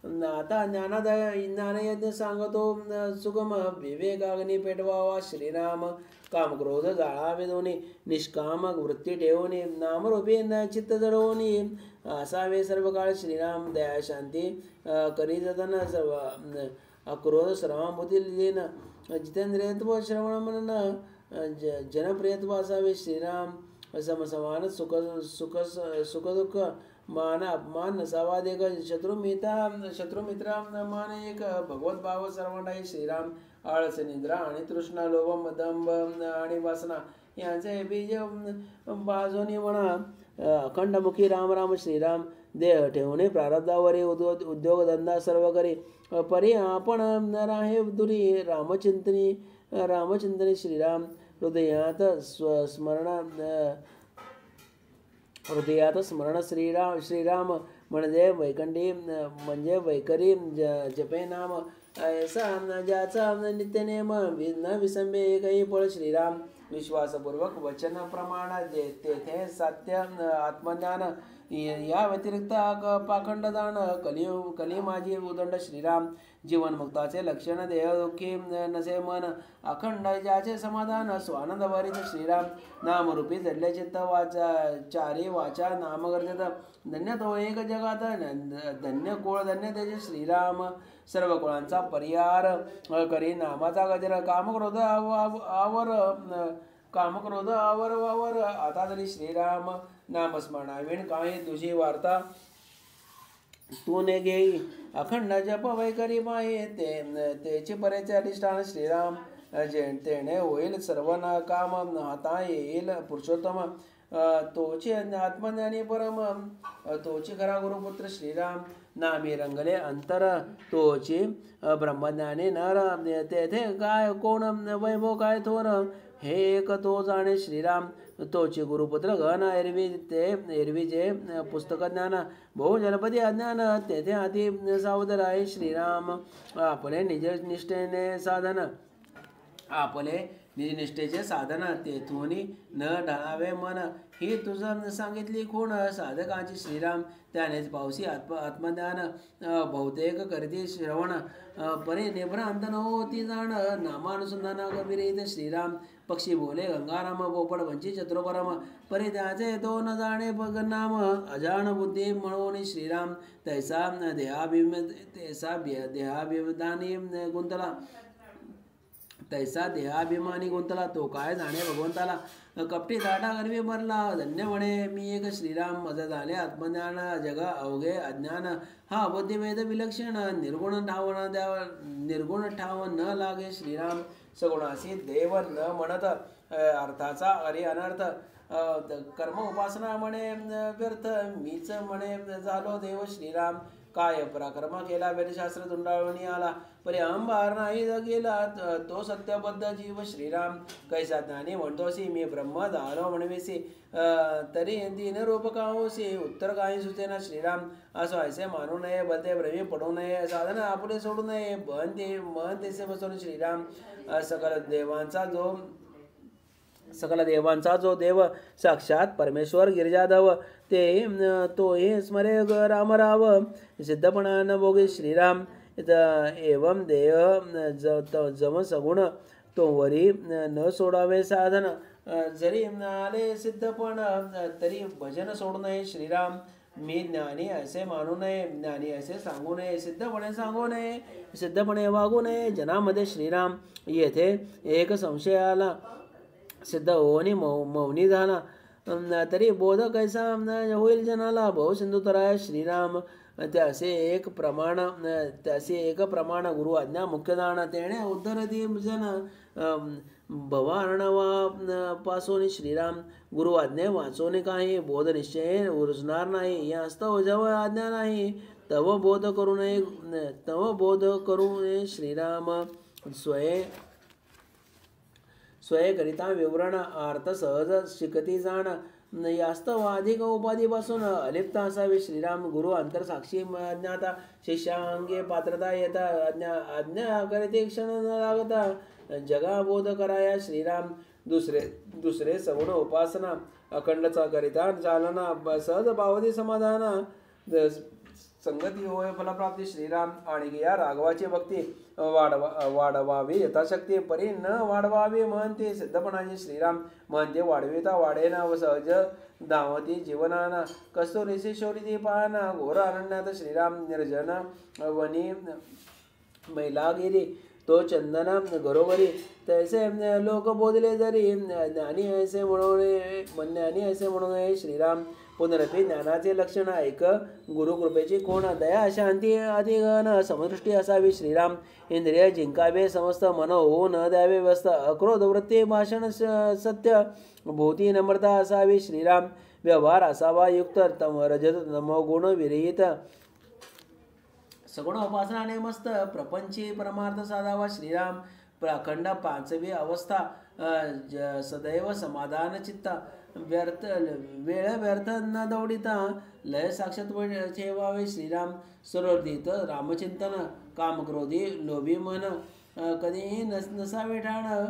[SPEAKER 1] आता ज्ञानयज्ञ सांगतो सुगम विवेकाग्नी पेटवावा श्रीराम कामक्रोध जाळावे दोन्ही निष्काम वृत्ती ठेवून नामरूपी चित्त जडवून असावे सर्व काळ श्रीराम दया शांती करी जतन सर्व अक्रोध सर्वांभूती लीन जितेंद्रियत्व श्रवण मनन जनप्रियत्व असावे श्रीराम समान सुख दुःख मान अपमान नसावा देख शत्रुमित्रा मान एक भगवत भाव सर्वांना श्रीराम आळस निद्रा आणि तृष्णा लोभ दंभ आणि वासना यांचे बीज बाजूनी म्हणा अखंडमुखी राम राम श्रीराम देह ठेवणे प्रारब्धावरी उद्योगधंदा सर्व करी परी आपण राहे दुरी रामचिंतनी श्रीराम हृदयात स्मरण श्रीराम म्हणजे वैखरी जपे नाम ऐसा ज्याचा नित्यनेम न विसंबे एकही पळ श्रीराम विश्वासपूर्वक वचन प्रमाण तेथे सत्य आत्मज्ञान या व्यतिरिक्त पाखंड दान कली माझी उदंड श्रीराम जीवनमुक्ताचे लक्षण देह दुःखी नसे मन अखंड ज्याचे समाधान स्वानंद भरित श्रीराम नामरूपी जडले चित्त वाचा चारी वाचा नामगर्जित धन्य तो एक जगात धन्य कुळ धन्य त्याचे श्रीराम सर्व कुळांचा परिहार करी नामाचा गजर कामक्रोध आवर वावर आता तरी श्रीराम नामस्मरणाविण काही तुझी वार्ता तू ने घेई अखंड जप वैकरी माये तेचे परेचे अधिष्ठान श्रीराम तेने होईल सर्व काम हाता येईल पुरुषोत्तम तोचे आत्मज्ञानी परम तोचे खरा गुरुपुत्र श्रीराम नामी रंगले अंतर तोची ब्रह्मज्ञानी नर तेथे काय कोण वैभव काय थोर हे एक तो जाणे श्रीराम तोची गुरुपुत्र घन एरवीचे पुस्तक ज्ञान बहु जलपदी अज्ञान तेथे अति सावध आहे श्रीराम आपले निजनिष्ठेचे साधन तेथून न ढळावे मन ही तुझं सांगितली खूण साधकाची श्रीराम त्यानेच पावसी आत्मज्ञान बहुतेक करती श्रवण परी निभ्रांत न होती जाण नामानुसंधान विरहित श्रीराम पक्षी बोले गंगाराम पोपट वंची चतुरपरम परी त्याचे तो न जाणे नाम अजान बुद्धी म्हणून श्रीराम तैसा देहाभिमानी गुंतला तैसा देहाभिमानी गुंतला तो काय जाणे भगवंताला कपटी दाटा गर्वी भरला धन्य म्हणे मी एक श्रीराम मज झाले आत्मज्ञान जग अवघे अज्ञान हा बुद्धिभेद विलक्षण निर्गुण ठाव न लागे श्रीराम सगुणासी देव न म्हणत अर्थाचा अरे अनर्थ कर्म उपासना म्हणे व्यर्थ मीच म्हणे झालो देव श्रीराम काय पराक्रम केला वेदशास्त्र तुंडाळून आला परी अंबार नाही गेला तो सत्यबद्ध जीव श्रीराम कैसा ज्ञानी म्हणतोसी मी ब्रह्म झालो म्हणवेसी तरी दीन रूप काहोसी उत्तर काही सुचेना श्रीराम असो ऐसे मानू नये बदे भ्रमी पडू नये साधन आपले सोडू नये मन तेसे बसवून श्रीराम सकल देवांचा जो देव साक्षात परमेश्वर गिरिजाधव ते तो हे स्मरे रामराव सिद्धपणा न भोगे श्रीराम एवं देह जम सगुण तो वरी न सोडावे साधन जरी आले सिद्धपण तरी भजन सोडू नये श्रीराम मी ज्ञानी असे मानू नये ज्ञानी असे सांगू नये सिद्धपणे सांगू नये सिद्धपणे वागू नये जनामध्ये श्रीराम येथे एक संशय आला सिद्ध होऊनी मौनी झाला तरी बोध कैसा होईल जनाला बहुसिंधुतराय श्रीराम त्यासे एक प्रमाण गुरु आज्ञा मुख्यदान तेणे उद्धरती जन भवारणवा पासून श्रीराम गुरु आज्ञे वाचोने काही बोध निश्चय उरजणार नाही यास्तव जवळ आज्ञा नाही तव बोध करू नये श्रीराम स्वयकरिता विवरण अर्थ सहज शिकती जाण यास्तव अधिक उपाधीपासून अलिप्त असावे श्रीराम गुरु अंतरसाक्षी अज्ञाता शिष्यांगे पात्रता येता आज्ञा करीते क्षण न लागता जगा बोध कराया श्रीराम दुसरे सगुण उपासना अखंडचा करिता चालना सहज भावदी समाधाना संगती होय फलप्राप्ती श्रीराम आणि या राघवाची भक्ती वाढवावी यथाशक्ती परी न वाढवावी म्हणते सिद्धपणाची श्रीराम म्हणते वाढविता वाढेना व सहज धावती जीवनाना कस्तुरीशी शोरिती पाहना घोर अरण्यात श्रीराम निर्जन वनी मैलागिरी तो चंदना घरोघरी तैसे लोक बोधले जरी ज्ञानी ऐसे म्हणून श्रीराम पुनरपी ज्ञानाचे लक्षण ऐक गुरुकृपेची कोण दया शांती अधिगण समदृष्टी असावी श्रीराम इंद्रिय जिंकावे समस्त मन होऊ न द्यावे व्यस्त अक्रोध वृत्ती भाषण सत्य भूती नम्रता असावी श्रीराम व्यवहार असावा युक्त रजत तमोगुण विरहित सगुण उपासनाने मस्त प्रपंची परमार्थ साधावा श्रीराम अखंड पाचवी अवस्था सदैव समाधान चित्ता वेळ व्यर्थ न दौडिता लय साक्षात ठेवावे श्रीराम सुरर्दित रामचिंतन कामक्रोधी लोभी मन कधीही नसावे ठाण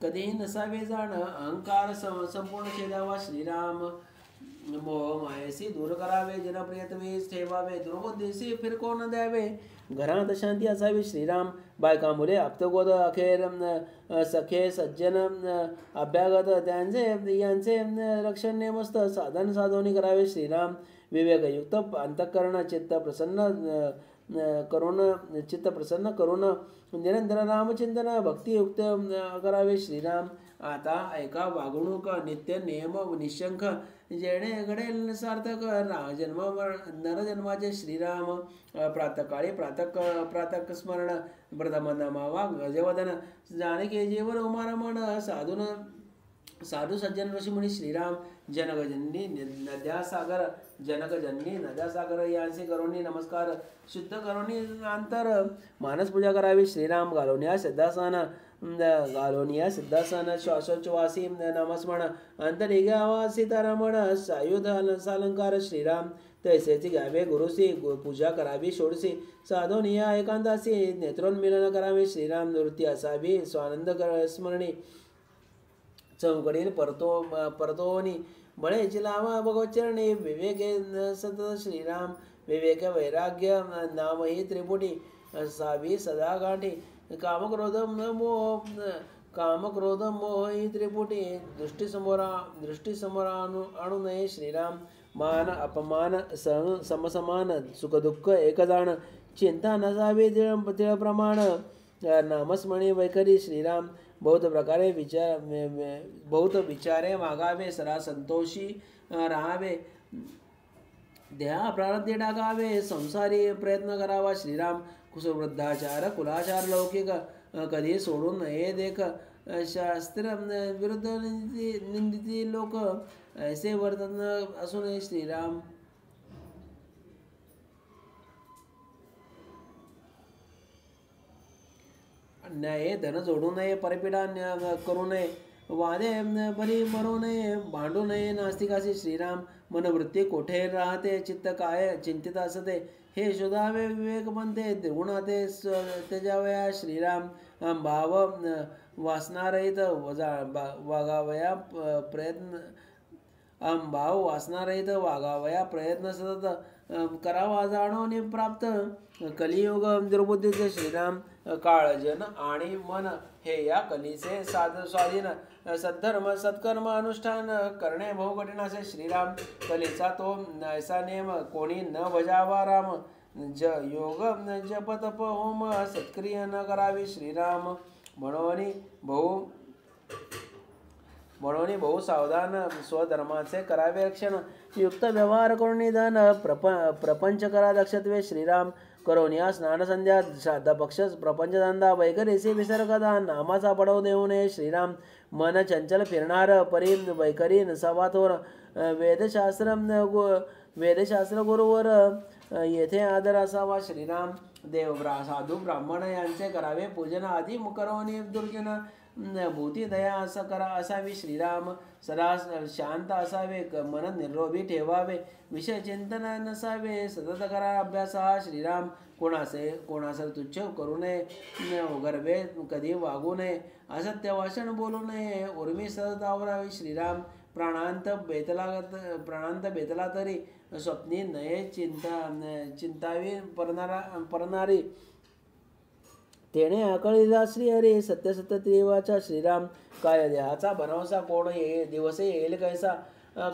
[SPEAKER 1] कधीही नसावे जाण अहंकार संपूर्ण छेदावा श्रीराम मोह मायेसी दूर करावे जनप्रियत्वे ठेवावे दुर्बुद्धीसी फिरको न द्यावे घरात शांती असावी श्रीराम बायका मुले आप्तगोद अखेर सखे सज्जन अभ्यागत यांचे रक्षण मस्त साधन साधवणी करावे श्रीराम विवेकयुक्त अंतःकरण चित्त प्रसन्न करून निरंतर रामचिंतन भक्तियुक्त करावे श्रीराम आता ऐका वागणूक नित्य नियम निशंक जेणे घडेल सार्थक जन्म नरजन्माचे श्रीराम प्रातकाळी प्रातक स्मरण प्रथम नमावा गजवदन जानकी जीवन उमारमण साधू सज्जन ऋषीमुनी श्रीराम जनकजन्नी नद्यासागर यांचे करोनी नमस्कार शुद्ध करोनी अंतर मानस पूजा करावी श्रीराम घालोनिया सिद्धासन श्वासोच्छवासी नामस्मरण अंतरिगावा सीतारमण सायुध सालंकार श्रीराम तैसेची घ्यावे गुरुसी पूजा करावी षोडशी साधोनिया एकांतासी नेत्रोन्मिलन करावे श्रीराम नृत्य असावी स्वानंद स्मरणी चौकडील परतोनी बळेची लावा भगवचरणी विवेके सतत श्रीराम विवेक वैराग्य नामही त्रिपुटी सावी सदा गाठी कामक्रोध मोह काम क्रोध मोह ही त्रिपुटी दृष्टीसमोर आणू नये श्रीराम. मान अपमान समसमान सुख दुःख एक जाण. चिंता नसावी तिळ प्रमाण. नामस्मरणी वैखरी श्रीराम. बहुत विचारे मागावे सरा संतोषी राहावे. देहा प्रारब्धे टाकावे संसारी प्रयत्न करावा श्रीराम. कुसुवृद्धाचार कुलाचार लौकिक कधी सोडून नये देख. शास्त्र विरुद्ध निंदिती लोक ऐसे वर्तन असू नये श्रीराम. अन्याय धन जोडू नये परपीडा करू नये. वादे भरी मरू नये भांडू नये नास्तिकाशी श्रीराम. मनवृत्ती कोठे राहते चित्त काय चिंतित असते. हे शोधावे विवेक बनते त्रिगुणाते त्यजावया श्रीराम. भाव वासनारहित वागावया प्रयत्न भाव वासनारहित वागावया प्रयत्न सतत करावा जाणवणे प्राप्त. कलियुग दुर्बुद्धीचे श्रीराम. काळजन आणि मन हे या कलीचे स्वाधीन. सद्धर्म सत्कर्म अनुष्ठान करणे बहु कठीण असे श्रीराम. कलीचा तो ऐसा नेम कोणी न बजावा राम. योग जप तप होम सत्क्रिय न करावी श्रीराम. म्हणून बहु सावधान स्वधर्माचे करावे रक्षण. युक्त व्यवहार करून निधन प्रपंच करा दक्षत्वे श्रीराम. करोनिया स्नान संध्या श्राद्ध पक्ष प्रपंच धंदा वैखरीचे विसर्गदा. नामाचा पडव देऊ नये श्रीराम. मन चंचल फिरणार परी वैखरी नसावा थोर. वेदशास्त्र गुरुवर येथे आदर असावा श्रीराम. देव साधू ब्राह्मण यांचे करावे पूजन. आधी करोनी दुर्जन भूती दया असावी श्रीराम. सदा शांत असावे मन निरोगी ठेवावे. विषय चिंतन नसावे सतत करा अभ्यास हा श्रीराम. कोणास तुच्छ करू नये गर्भे कधी वागू नये. असत्य भाषण बोलू नये उर्मी सतत आवरावी श्रीराम. प्राणांत बेतला तरी स्वप्नी नये चिंतावी परणारी. तेणे आकळीला श्रीहरी सत्य सत्य देवाचा श्रीराम. काय देहाचा भरवसा कोण दिवस येईल कैसा.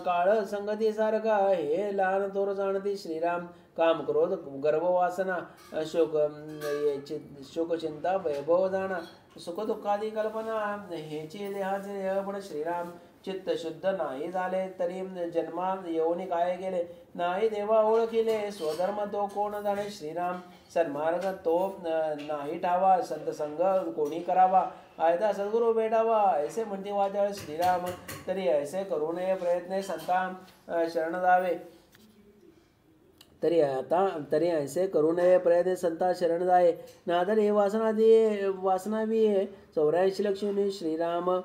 [SPEAKER 1] काळ संगती सारखा हे लहान थोर जाणती श्रीराम. काम क्रोध गर्भ वासना शोक चिंता वैभव जाणा. सुख दुःखादी कल्पना हेची देहाचे पण श्रीराम. चित्त शुद्ध नाही झाले तरी जन्मा येऊन काय गेले. नाही देवा ओळखिले स्वधर्म तो कोण जाणे श्रीराम. सन्मार्ग तो नाही ठावा संतसंग कोणी करावा. आयता सद्गुरु भेटावा ऐसे म्हणते वाचाळ श्रीराम. तरी ऐसे करू नये प्रयत्न संता शरण जावे. तरी ऐसे करू नये प्रयत्न संता शरण जाये. नादर हे वासनावी 84 लक्षणे श्रीराम.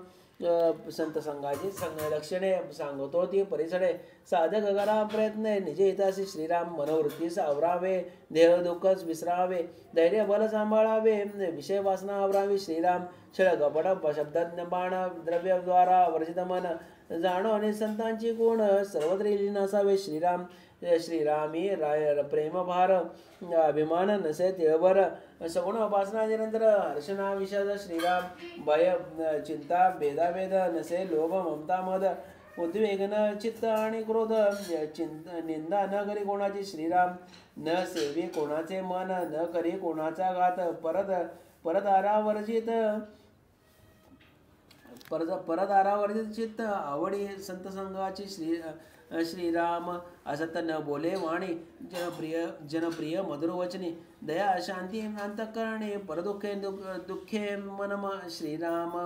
[SPEAKER 1] संत संघाची लक्षणे सांगतो ती परिसडे. साधक करा प्रयत्न निजे हिताशी श्रीराम. मनोवृत्ती सावरावे देह दुःखच विसरावे. धैर्य बल सांभाळावे विषय वासना आवरावी श्रीराम. छळ कपट शब्द बाण द्रव्यद्वारा वर्जित मन. जाणो आणि संतांची गुण सर्वत्र लीन असावे श्रीराम. श्रीरामी प्रेमभार अभिमान नसे तिळभर. सगुण उपासना निरंतर हर्षणा विषाद श्रीराम. भय चिंता भेदाभेद नसे लोभ ममता मद. उद्वेग न चित्त आणि क्रोध निंदा न करी कोणाची श्रीराम. न सेवी कोणाचे मन न करी कोणाचा घात. परत आरावर्जित चित्त आवडी संत संघाची श्रीराम. असत न बोले वाणी जनप्रिय मधुर वचनी. दया शांती अंतःकरणे परदुःखे दुःखे मनमा श्रीराम.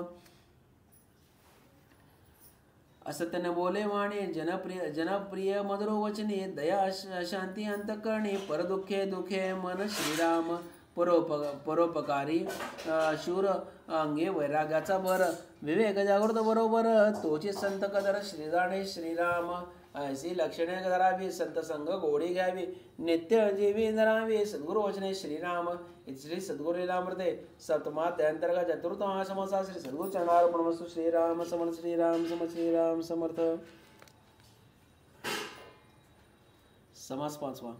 [SPEAKER 1] असत न बोले वाणी जनप्रिय मधुर वचनी. दया शांती अंतःकरणे परदुःखे दुःखे मन श्रीराम. परोपकारी शूर अंगे वैराग्याचा बर. विवेक जागृत बरोबर तोची संत कदर श्रीराणे श्रीराम. ऐसी लक्षणे धरावी संत संग गोडी घ्यावी. नित्य जीवी धरावी सद्गुरु वचने श्रीराम. श्री सद्गुरु लीलामृते सप्तमात अंतर्गत चतुर्थ महासमासा श्री सद्गुरु चरणार्पणमस्तु. श्रीराम समर्थ श्रीराम समर्थ श्रीराम समर्थ. समास 5वा.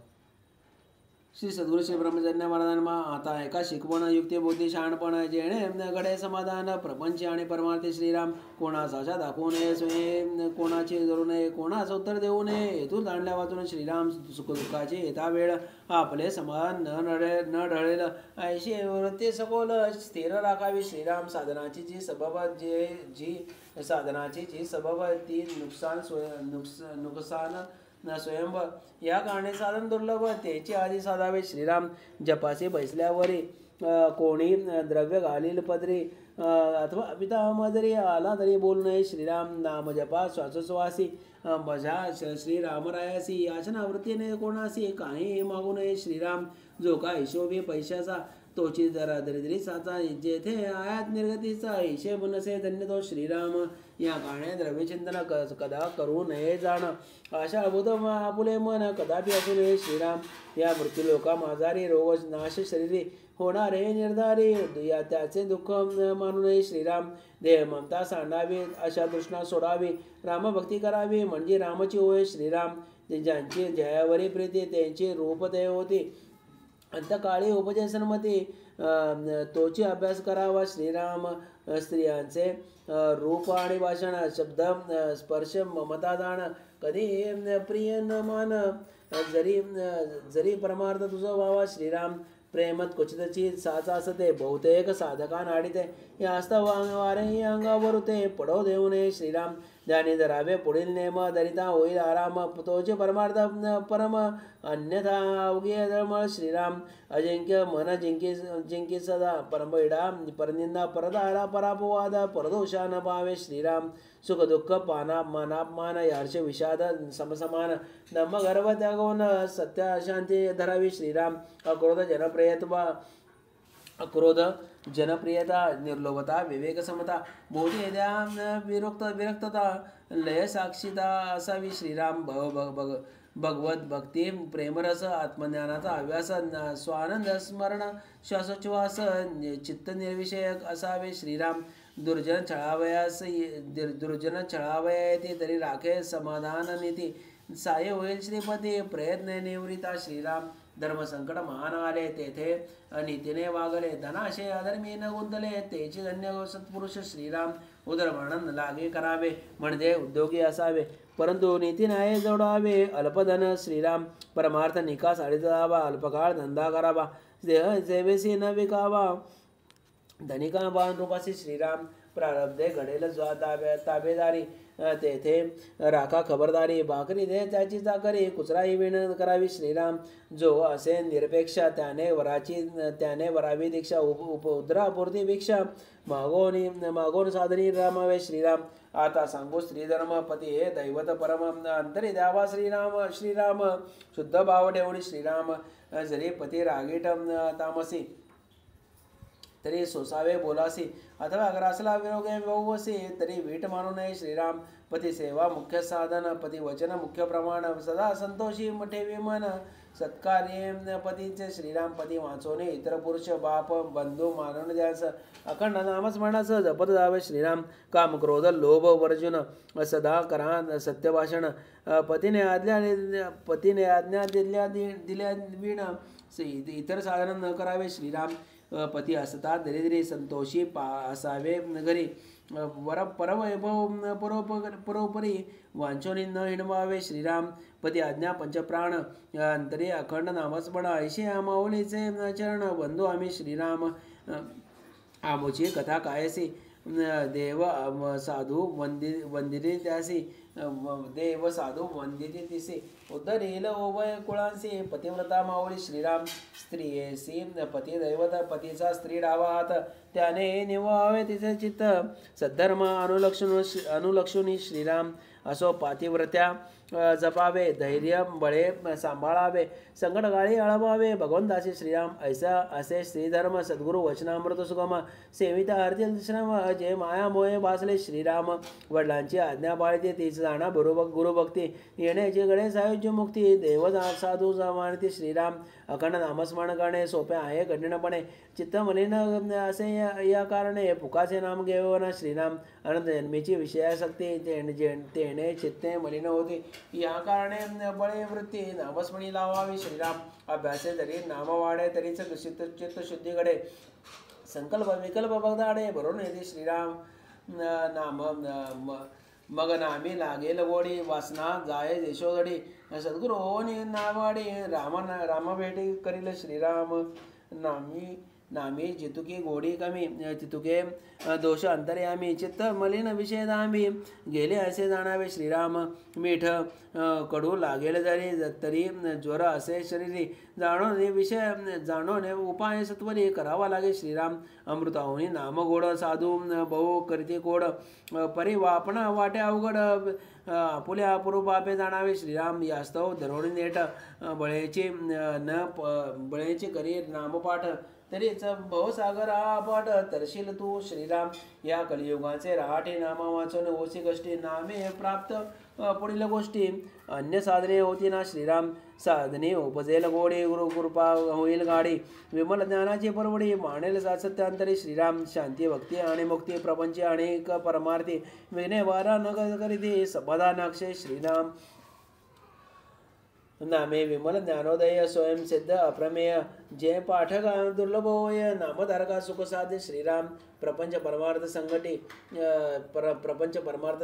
[SPEAKER 1] श्री सद्गुरु श्री ब्रह्मचर्य महाराजांना आता एका शिकवण युक्ती बुद्धी शहाणपण जेणे घडे समाधान प्रपंच आणि परमार्थी श्रीराम कोणाचा आशा दाखवू नये स्वयं कोणाची जरू नये कोणाचं उत्तर देऊ नये हेतू जाणल्या वाचून श्रीराम सुखदुःखाची येता वेळ आपले समाधान न ढळेल ऐशी वृत्ती सखोल स्थिर राखावी श्रीराम साधनाची जी सबब जी साधनाची जी सबब ती नुकसान स्वयंभ या कारणे साधन दुर्लभ त्याची आधी साधावे श्रीराम जपासी बैसल्यावरी कोणी द्रव्य घालील पदरी अथवा पिता मदरी आला तरी बोलू नये श्रीराम नाम जपा श्वासोश्वासी बजा श्रीरामरायासी याचना वृत्तीने कोणासी काही मागू नये श्रीराम जो का हिशोबी पैशाचा तोची जरा दरिद्री साचा जेथे आयात निर्गतीचा हिशेब नसे धन्य तो श्रीराम या कारणे द्रव्यचिंतन कदा करू नये जाण आशा अभूत आपुले मन कदापि असू नये श्रीराम या मृत्यूलोका माजारी रोग नाश शरीरी होणारे निर्धारी या त्याचे दुःख मानू नये श्रीराम देह ममता सांडावी अशा तृष्णा सोडावी रामभक्ती करावी म्हणजे रामची होय श्रीराम ज्यांची जयावरी प्रीती त्यांची रूपदेह होती अंतकाळी उपजय सन्मती तोची अभ्यास करावा श्रीराम स्त्रियांचे रूप आणि भाषण शब्द स्पर्श ममता जाण कधी प्रिय न मान जरी परमार्थ तुझा व्हावा श्रीराम प्रेमत क्वचितची साचा असते बहुतेक साधका नाडिते या असता वारे अंगावर ते पडो देऊ नये श्रीराम ज्याने धरावे पुढील नेम दरिता होईल आराम तोचे परमार्थ परम अन्यथा अवघे दळमळ श्रीराम अजिंक्य मन जिंकी सदा परमैडा परनिंदा परदारा परापवाद परदोषा न पावे श्रीराम सुख दुःख मानापमान यार्ष विषाद समसमान नम गर्भ त्यागोन सत्य शांती धरावी श्रीराम अक्रोध जनप्रियता निर्लोभता विवेक समता बोधी विरक्तता लय साक्षीता असावी श्रीराम भगवत भक्ती प्रेमरस आत्मज्ञानाचा अभ्यास स्वानंद स्मरण श्वासोच्छ्वास चित्त निर्विषयक असावे श्रीराम दुर्जन छळावया येते तरी राखे समाधान नीती साय होईल श्रीपती प्रयत्न निवृत्ता श्रीराम धर्मसंकट महान आले तेथे नीतीने वागले धनाशय अधर्मी न गुंतले तेची धन्य सत्पुरुष श्रीराम उदरवर्णन लागे करावे म्हणजे उद्योगी असावे परंतु नीती न्याय जोडावे अल्पधन श्रीराम परमार्थ निकास अडीचावा अल्पकाळ धंदा करावा देह सेवेसी न विकावा धनिका बाण रूपासी श्रीराम प्रारब्धे घडेल ताबेदारी तेथे राखा खबरदारी भाकरी दे त्याची चाकरी कुचराई विण करावी श्रीराम जो असे निरपेक्ष त्याने वरावी दीक्षा उदरापूर्ती भिक्षा मागोन साधनी रामावे श्रीराम आता सांगू श्रीधर्म पती हे दैवत परम अंतरी द्यावा श्रीराम शुद्ध भाव ठेवणी श्रीराम जरी पती रागीट तामसी तरी सोसावे बोलासी अथवा ग्रासला विरोगे वसी तरी वीट मानू नये श्रीराम पती सेवा मुख्य साधन पती वचन मुख्य प्रमाण सदा संतोषी ठेवी मन सत्कार्य पतीचे श्रीराम पती वाचवणे इतर पुरुष बाप बंधू मानून द्यास अखंड नामस्मरणास जपत जावे श्रीराम काम क्रोध लोभ वर्जुन सदा करा सत्य भाषण पतीने आज्ञा दिल्या विण इतर साधन न करावे श्रीराम पती असता दरिद्री संतोषी असावे घरी परवैभव परोपरी वांछोनी न हिणवावे श्रीराम पती आज्ञा पंचप्राण अंतरी अखंड नामस्मरण ऐशी माऊलीचे चरण बंधू आम्ही श्रीराम आमोची कथा कायसी देव साधू वंदिते त्यासी देव साधू वंदिते तिसे उद्धरेल ओवय कुळांसी पतिव्रता माऊली श्रीराम स्त्रियेसी पती दैवत पतीचा स्त्री डावा हात त्याने निवावे तिचे चित्त सद्धर्म अनुलक्षुनी श्रीराम असो पातिव्रत्या जपावे धैर्य बळे सांभाळावे संकट गाळी अळवावे भगवंताचे श्रीराम ऐसा असे श्रीधर्म सद्गुरु वचनामृत सुगम सेविता हरतील श्रम जे माया मोहे भासले श्रीराम वडिलांची आज्ञा पाळते तीच जाणा गुरुभक्ती येण्याची गणे सायुज्य मुक्ती देव साधू मानती श्रीराम अखंड नामस्मरण करणे सोपे आहे कठीणपणे चित्त मलिन असे या कारणे फुकाचे नाम घेवना श्रीराम अनंत जन्मीची विषयासक्ती तेणे चित्ते मलिन होती या कारणे बळे वृत्ती नामस्मरणी लावावी श्रीराम. अभ्यासे तरी नाम वाढे तरीच चित्त शुद्धीकडे संकल्प विकल्प बगदाडे भरून येते श्रीराम नाम. मग नामी लागेल गोडी वासना जाय देशोदडी सद्गुरू होनी नावाडी राम भेटी करील श्रीराम. नामी जितुकी गोडी कमी तितुके दोष अंतर्यामी चित्त मलिन विषेदामी गेले असे जाणावे श्रीराम. मीठ कडू लागेल तरी ज्वर असे शरीरी जाणून उपाय सत्वरी करावा लागे श्रीराम. अमृताहुनी नाम गोड साधू बहु करीते कोड परिवापणा वाटे अवघड आपुल्या अपुरूपापे जाणावे श्रीराम. यास्तव धरोणी नेट बळेची करी नामपाठ तरीच भवसागर आपाट तरशील तू श्रीराम. या कलियुगाचे रहाटे नामा वाचून ओसी कष्टी नामे प्राप्त पुढील गोष्टी अन्य साधने होती ना श्रीराम. साधने उपजेल गोडी गुरुकृपा होईल गाडी विमल ज्ञानाची परवडी मानेल सत्यांतरी श्रीराम. शांती भक्ती आणि मुक्ती प्रपंच अनेक परमार्थी विघ्ने वारा न करीती समाधान अक्षय श्रीराम. नामे विमल ज्ञानोदय स्वयंसिद्ध अप्रमेय जय पाठक दुर्लभ होय नामधारका सुख साध्य श्रीराम. प्रपंच परमार्थ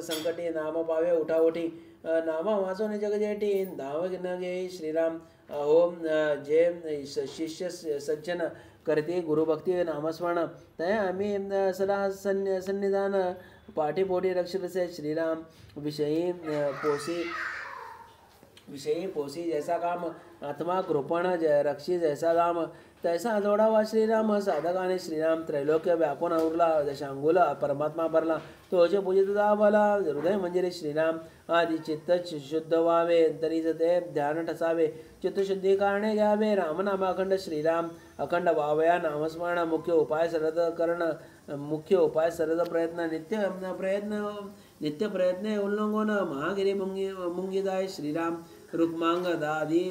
[SPEAKER 1] संकटी नाम पावे उठाउठी नामा वाचून जगजेटी धाव न गे श्रीराम. अहो जे शिष्य सज्जन करते गुरुभक्ती नामस्मरण तय आम्ही सदा सन्निधान पाठीपोटी रक्षसे श्रीराम. विषयी पोसी जैसा काम आत्मा कृपण रक्षी जैसा धाम तैसा जोडावा श्रीराम. साधकाने श्रीराम त्रैलोक्य व्यापून उरला दशांगुल परमात्मा भरला तोचे पूजित दावला हृदय मंजिरी श्रीराम. आधी चित्त शुद्ध व्हावे तरीच ते ध्यान ठसावे चित्तशुद्धी कारणे घ्यावे रामनाम अखंड श्रीराम. अखंड व्हावया नामस्मरण मुख्य उपाय सरद प्रयत्न नित्य प्रयत्न उल्लंघन महागिरी मुंगी जाय श्रीराम. रुक्मांग दादी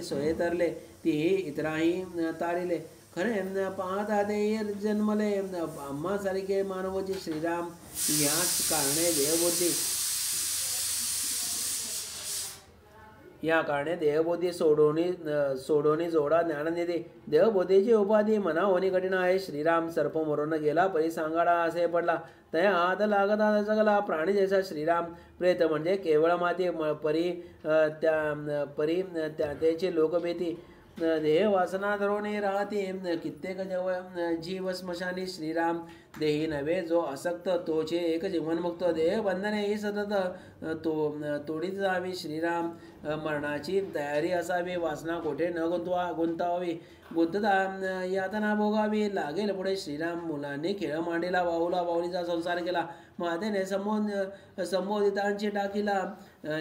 [SPEAKER 1] सोये तरले ती इतराही तारिले खरे पाहता ते जन्मले आम्हा सारखे मानवची श्रीराम. या कारणे देहबोधी सोडोनी जोडा ज्ञाननिधी देहबोधीची उपाधी मना होणी कठीण आहे श्रीराम. सर्प मरून गेला परी सांगाडा असे पडला तया हात लागता जगला प्राणी जैसा श्रीराम. प्रेत म्हणजे केवळ माती त्याची लोकभीती देह वासना धरोणी राहते कित्येक जीव स्मशानी श्रीराम. देही नव्हे जो आसक्त तोचे एक जीवनमुक्त देह बंधने ही सतत तोडीत जावी श्रीराम. मरणाची तयारी असावी वासना कोठे न गुंतावी गुंतता यातना भोगावी लागेल पुढे श्रीराम. मुलांनी खेळ मांडीला बाहुलीचा संसार केला मातेने संबोधितांची टाकीला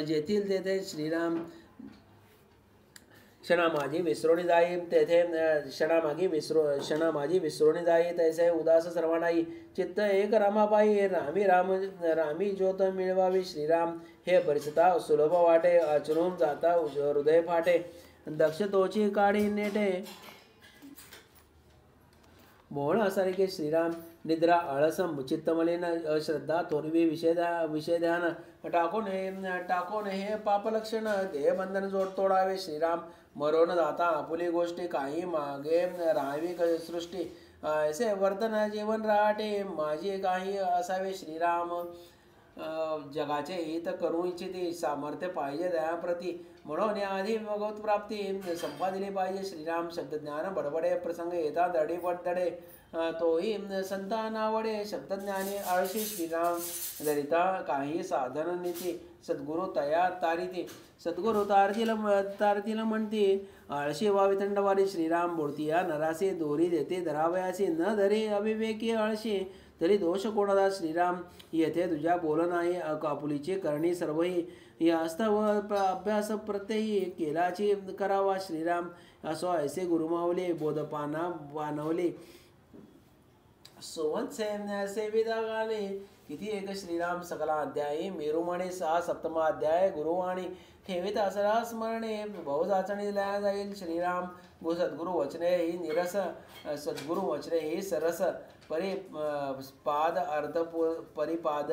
[SPEAKER 1] जेथील तेथे श्रीराम. क्षणा माझी विसरोणी जाई तैसे उदास सर्वांनाई चित्त एक रामापायी रामी ज्योत मिळवावी श्रीराम. हे परिचिता सुलभ वाटे आचरून जाता हृदय फाटे दक्ष तोची काढी नेटे मोहन सारखे श्रीराम. निद्रा आळस चित्तमलिन अश्रद्धा थोरवी विषय ध्यान टाकून हे पापलक्षण देहबंधन तोडावे श्रीराम. मरोन जाता आपुली गोष्टी काही मागे राहावी सृष्टी ऐसे वर्तन जीवन राहते माझी काही असावे श्रीराम. जगाचे हित करू इच्छिते सामर्थ्य पाहिजे दयाप्रती म्हणून आधी भगवत प्राप्ती संपादिली पाहिजे श्रीराम. शब्दज्ञान बडबडे प्रसंग येता दडी पडदडे तोही संतानावडे शब्दज्ञानी आळशी श्रीराम. दरिता काही साधन नीती सद्गुरु तया तारिती सद्गुरु तारतील म्हणती आळशी व्हावी थंडवारी श्रीराम. बोलती या नरासे दोरी देते धरावयासी न धरे अविवेकी आळशी तरी दोष कोणाला श्रीराम. येथे तुझ्या बोल नाही कापुलीची करणी सर्वही यास्तव अभ्यास प्रत्ययी केलाची करावा श्रीराम. असो ऐसे गुरुमावले बोधपाना वानवले सोवंत सेविदा गाले किती एक श्रीराम. सकला अध्यायी मेरुमणे 6 सप्तमा अध्याय गुरुवाणी ठेवित असरा स्मरणे बहुजाचणी लया जाईल श्रीराम. सद्गुरु वचने ही निरस सद्गुरु वचने ही सरस परिपाद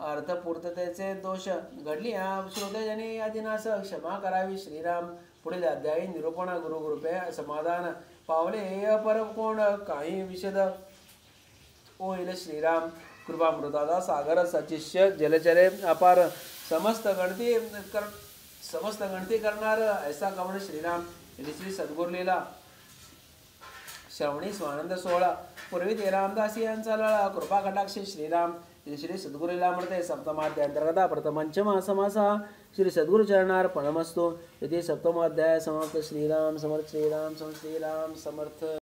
[SPEAKER 1] अर्थपूर्ततेचे दोष घडली श्रोतेजनी आदिनास क्षमा करावी श्रीराम. पुढील अध्यायी निरूपण गुरुकृपे समाधान पावले पर कोण काही विषद होईल श्रीराम. कृपामृताचा सागर सचिष्य जलचरे अपार समस्त गणती करणार ऐसा कवण श्रीराम. श्री सद्गुरुलीला श्रवणी स्वानंद सोहळा पूर्वी ते रामदासी यांचा लळा कृपा कटाक्षी श्रीराम. श्री सद्गुरुला म्हणते सप्तमाध्याय प्रथमंचम समासा श्री सद्गुरु चरणार्पणमस्तु. इति सप्तमोध्याय समाप्त. श्रीराम समर्थ. श्रीराम समर्थ. श्रीराम समर्थ.